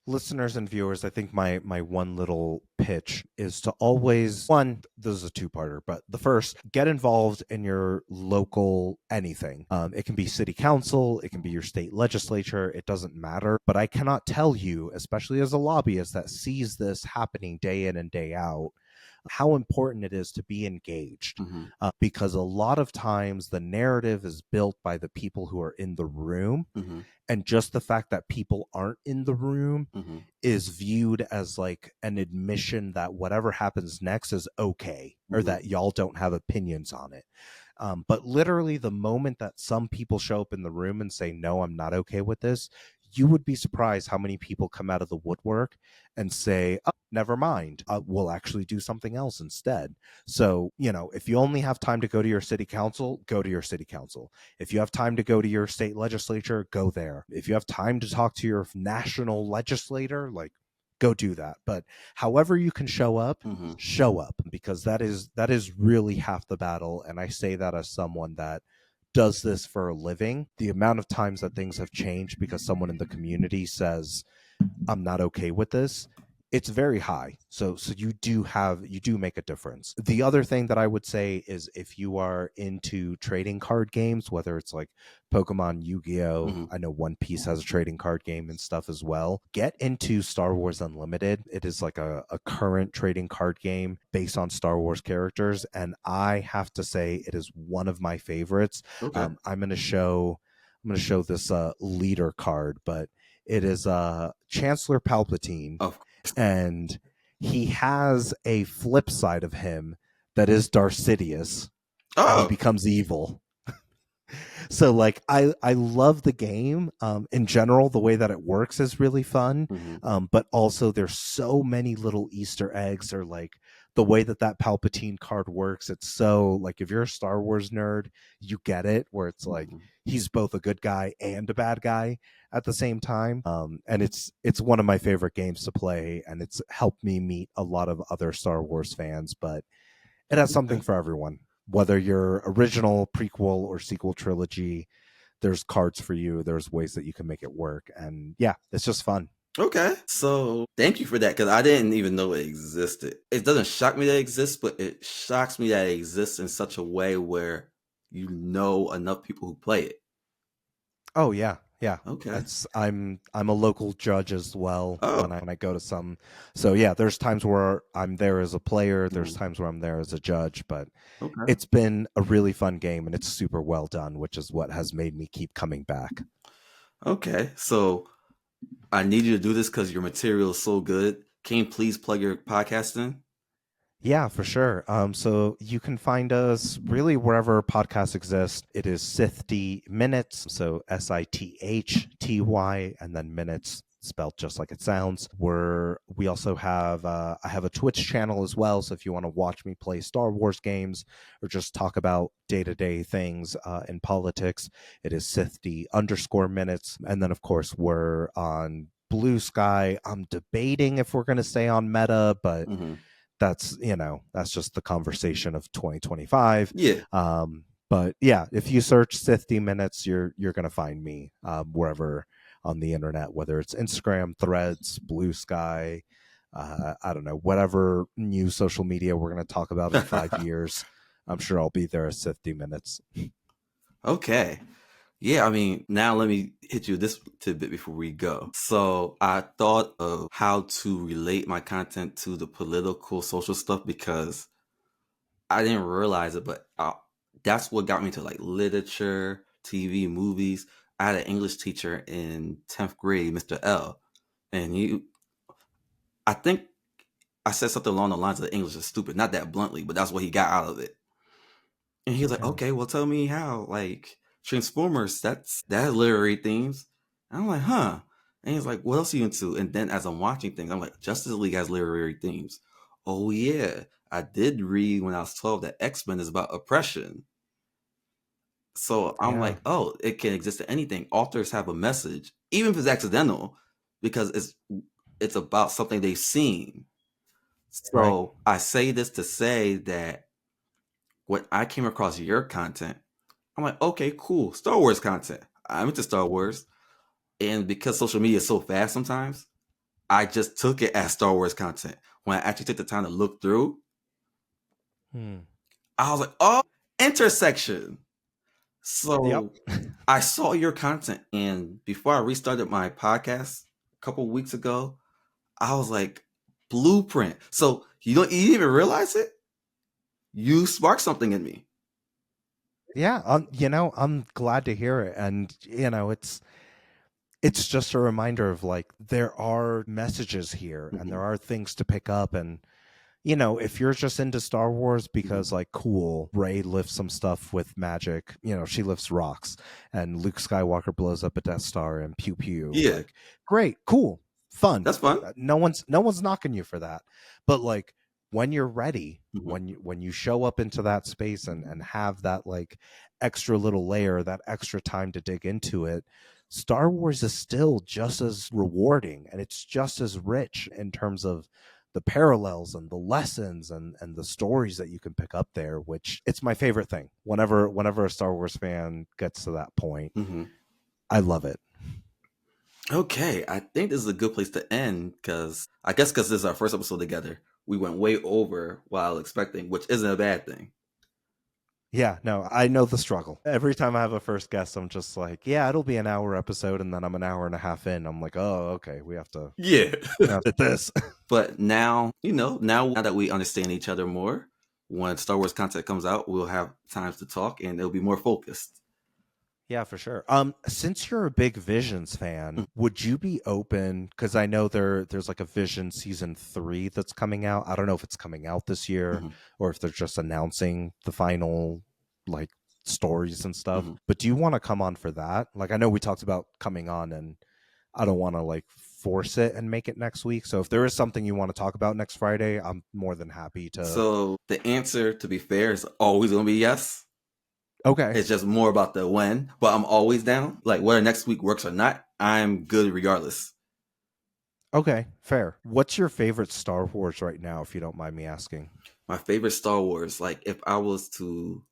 listeners and viewers, I think my one little pitch is to always, one, this is a two-parter, but the first, get involved in your local anything. It can be city council, it can be your state legislature, it doesn't matter. But I cannot tell you, especially as a lobbyist that sees this happening day in and day out, how important it is to be engaged, because a lot of times the narrative is built by the people who are in the room, and just the fact that people aren't in the room is viewed as like an admission that whatever happens next is okay, or that y'all don't have opinions on it. But literally the moment that some people show up in the room and say, no, I'm not okay with this, you would be surprised how many people come out of the woodwork and say, oh, never mind, we'll actually do something else instead. So, you know, if you only have time to go to your city council, go to your city council. If you have time to go to your state legislature, go there. If you have time to talk to your national legislator, like, go do that. But however you can show up, because that is really half the battle. And I say that as someone that does this for a living. The amount of times that things have changed because someone in the community says, I'm not okay with this, it's very high. So you do make a difference. The other thing that I would say is if you are into trading card games, whether it's like Pokemon, Yu-Gi-Oh, I know One Piece has a trading card game and stuff as well. Get into Star Wars Unlimited. It is like a current trading card game based on Star Wars characters, and I have to say it is one of my favorites. I'm going to show this leader card, but it is Chancellor Palpatine. And he has a flip side of him that is Darth Sidious. And he becomes evil. So like I love the game. In general, the way that it works is really fun. But also there's so many little Easter eggs, or like the way that Palpatine card works. It's so like, if you're a Star Wars nerd, you get it, where it's like he's both a good guy and a bad guy at the same time. And it's one of my favorite games to play, and it's helped me meet a lot of other Star Wars fans. But it has something for everyone. Whether you're original, prequel, or sequel trilogy, there's cards for you. There's ways that you can make it work. And yeah, it's just fun. Okay. So thank you for that, because I didn't even know it existed. It doesn't shock me that it exists, but it shocks me that it exists in such a way where you know enough people who play it. Oh, yeah. Yeah. Okay. I'm a local judge as well when I go to some. So yeah, there's times where I'm there as a player. There's times where I'm there as a judge, but it's been a really fun game, and it's super well done, which is what has made me keep coming back. Okay. So I need you to do this because your material is so good. can you please plug your podcast in? Yeah, for sure. So you can find us really wherever podcasts exist. It is Sithty Minutes, so Sithty, and then minutes spelled just like it sounds. We also have I have a Twitch channel as well. So if you want to watch me play Star Wars games or just talk about day-to-day things in politics, it is Sithty_minutes. And then of course we're on Blue Sky. I'm debating if we're going to stay on Meta, but that's just the conversation of 2025. Yeah. But yeah, if you search Sithty Minutes, you're gonna find me wherever on the internet, whether it's Instagram, Threads, Blue Sky, I don't know, whatever new social media we're gonna talk about in 5 years. I'm sure I'll be there at Sithty Minutes. Okay. Yeah, I mean, now let me hit you with this tidbit before we go. So I thought of how to relate my content to the political, social stuff because I didn't realize it, but that's what got me to like literature, TV, movies. I had an English teacher in 10th grade, Mr. L. And I think I said something along the lines of English is stupid. Not that bluntly, but that's what he got out of it. And he was like, okay, well, tell me how. Like, Transformers, that has literary themes. And I'm like, huh. And he's like, what else are you into? And then as I'm watching things, I'm like, Justice League has literary themes. Oh, yeah. I did read when I was 12 that X-Men is about oppression. So I'm like, oh, it can exist in anything. Authors have a message, even if it's accidental, because it's about something they've seen. So I say this to say that when I came across your content, I'm like, okay, cool. Star Wars content. I'm into Star Wars. And because social media is so fast sometimes, I just took it as Star Wars content. When I actually took the time to look through, I was like, oh, intersection. So I saw your content. And before I restarted my podcast a couple weeks ago, I was like, blueprint. So you didn't even realize it? You sparked something in me. Yeah, I'm glad to hear it. And, it's just a reminder of like, there are messages here and there are things to pick up. And, if you're just into Star Wars because like, cool, Rey lifts some stuff with magic, she lifts rocks and Luke Skywalker blows up a Death Star and pew pew. Yeah. Like, great, cool, fun. That's fun. No one's knocking you for that. But like, when you're ready, when you show up into that space and have that like extra little layer, that extra time to dig into it, Star Wars is still just as rewarding and it's just as rich in terms of the parallels and the lessons and the stories that you can pick up there, which it's my favorite thing. Whenever a Star Wars fan gets to that point, I love it. Okay, I think this is a good place to end because this is our first episode together. We went way over while expecting, which isn't a bad thing. Yeah, no, I know the struggle. Every time I have a first guest, I'm just like, yeah, it'll be an hour episode, and then I'm an hour and a half in. I'm like, oh, okay, we have to this. But now, now that we understand each other more, when Star Wars content comes out, we'll have times to talk, and it'll be more focused. Yeah, for sure. Since you're a big Visions fan, would you be open? Because I know there's like a Vision season 3 that's coming out. I don't know if it's coming out this year or if they're just announcing the final like stories and stuff. But do you want to come on for that? Like, I know we talked about coming on, and I don't want to like force it and make it next week. So if there is something you want to talk about next Friday, I'm more than happy to. So the answer, to be fair, is always going to be yes. Okay. It's just more about the when, but I'm always down. Like whether next week works or not, I'm good regardless. Okay, fair. What's your favorite Star Wars right now, if you don't mind me asking? My favorite Star Wars, like if I was to,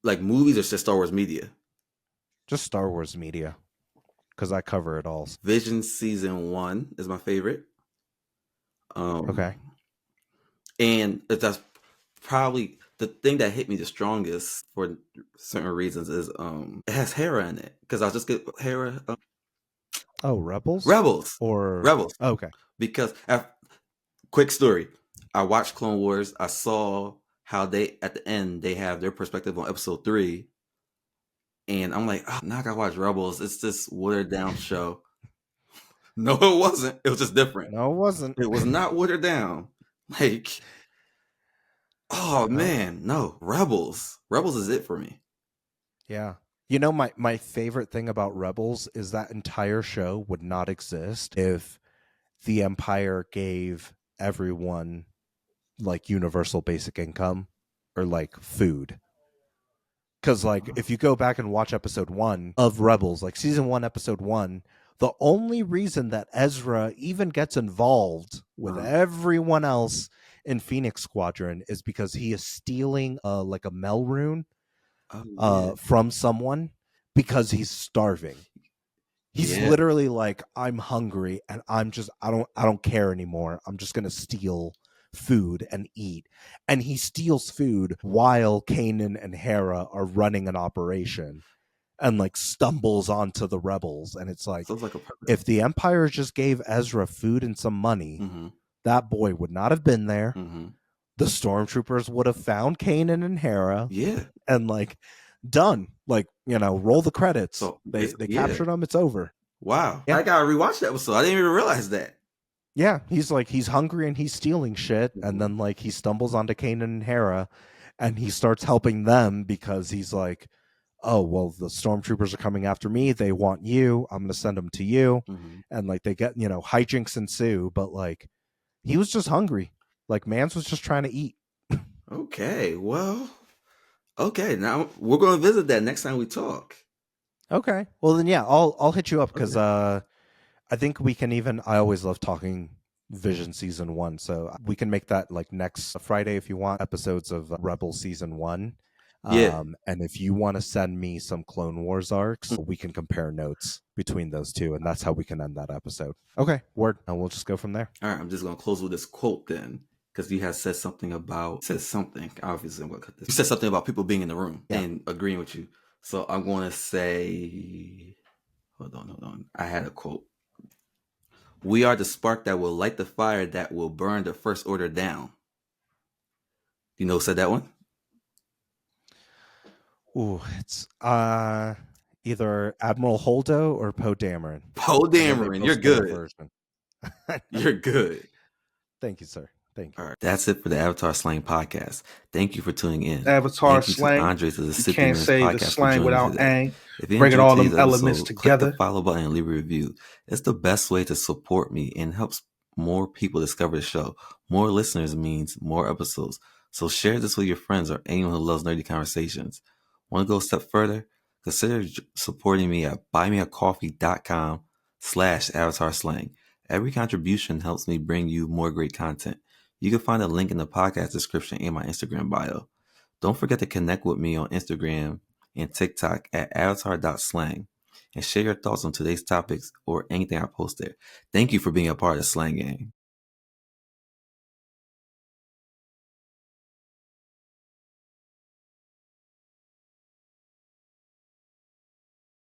like movies or just Star Wars media? Just Star Wars media, because I cover it all. Vision season 1 is my favorite. Okay. And that's probably the thing that hit me the strongest for certain reasons is it has Hera in it because I'll just get Hera. Rebels. Rebels. Okay. Because quick story, I watched Clone Wars. I saw how they at the end they have their perspective on episode 3, and I'm like, now I gotta watch Rebels. It's this watered down show. No, it wasn't. It was just different. No, it wasn't. It was not watered down. Like, oh man, no. Rebels. Rebels is it for me. Yeah. You know, my favorite thing about Rebels is that entire show would not exist if the Empire gave everyone like universal basic income or like food. Because like if you go back and watch episode 1 of Rebels, like season 1, episode 1, the only reason that Ezra even gets involved with everyone else in Phoenix Squadron is because he is stealing like a Mel rune from someone because he's starving. He's literally like, I'm hungry and I don't care anymore. I'm just gonna steal food and eat. And he steals food while Kanan and Hera are running an operation and like stumbles onto the rebels. And it's like, if the Empire just gave Ezra food and some money, that boy would not have been there. The stormtroopers would have found Kanan and Hera. And like done. Like, you know, roll the credits. So they captured them, it's over. Wow. I gotta rewatch that episode. I didn't even realize that. Yeah, he's hungry and he's stealing shit, and then like he stumbles onto Kanan and Hera and he starts helping them because he's like, oh, well, the stormtroopers are coming after me. They want you. I'm going to send them to you. And like they get, you know, hijinks ensue. But like he was just hungry. Like Mans was just trying to eat. Okay. Well, okay. Now we're going to visit that next time we talk. Okay. Well, then, yeah, I'll hit you up because I think we can even. I always love talking Vision season 1. So we can make that like next Friday if you want episodes of Rebel season 1. And if you want to send me some Clone Wars arcs, we can compare notes between those two, and that's how we can end that episode. Okay, word. And we'll just go from there. All right, I'm just going to close with this quote then, because you had said something obviously I'm going to cut this. You said something about people being in the room and agreeing with you. So I'm going to say, hold on. I had a quote. We are the spark that will light the fire that will burn the First Order down. You know who said that one? Ooh, it's either Admiral Holdo or Poe Dameron. Poe Dameron, you're good. You're good. Thank you, sir. Thank you. All right, that's it for the Avatar Slang Podcast. Thank you for tuning in. Avatar Slang. Andres of the You can't say the slang without ang. If you bringing all them episode, elements together. Click the follow button and leave a review. It's the best way to support me and helps more people discover the show. More listeners means more episodes. So share this with your friends or anyone who loves nerdy conversations. Want to go a step further? Consider supporting me at buymeacoffee.com/Avatar Slang. Every contribution helps me bring you more great content. You can find a link in the podcast description and my Instagram bio. Don't forget to connect with me on Instagram and TikTok at avatar.slang and share your thoughts on today's topics or anything I post there. Thank you for being a part of the Slang Gang.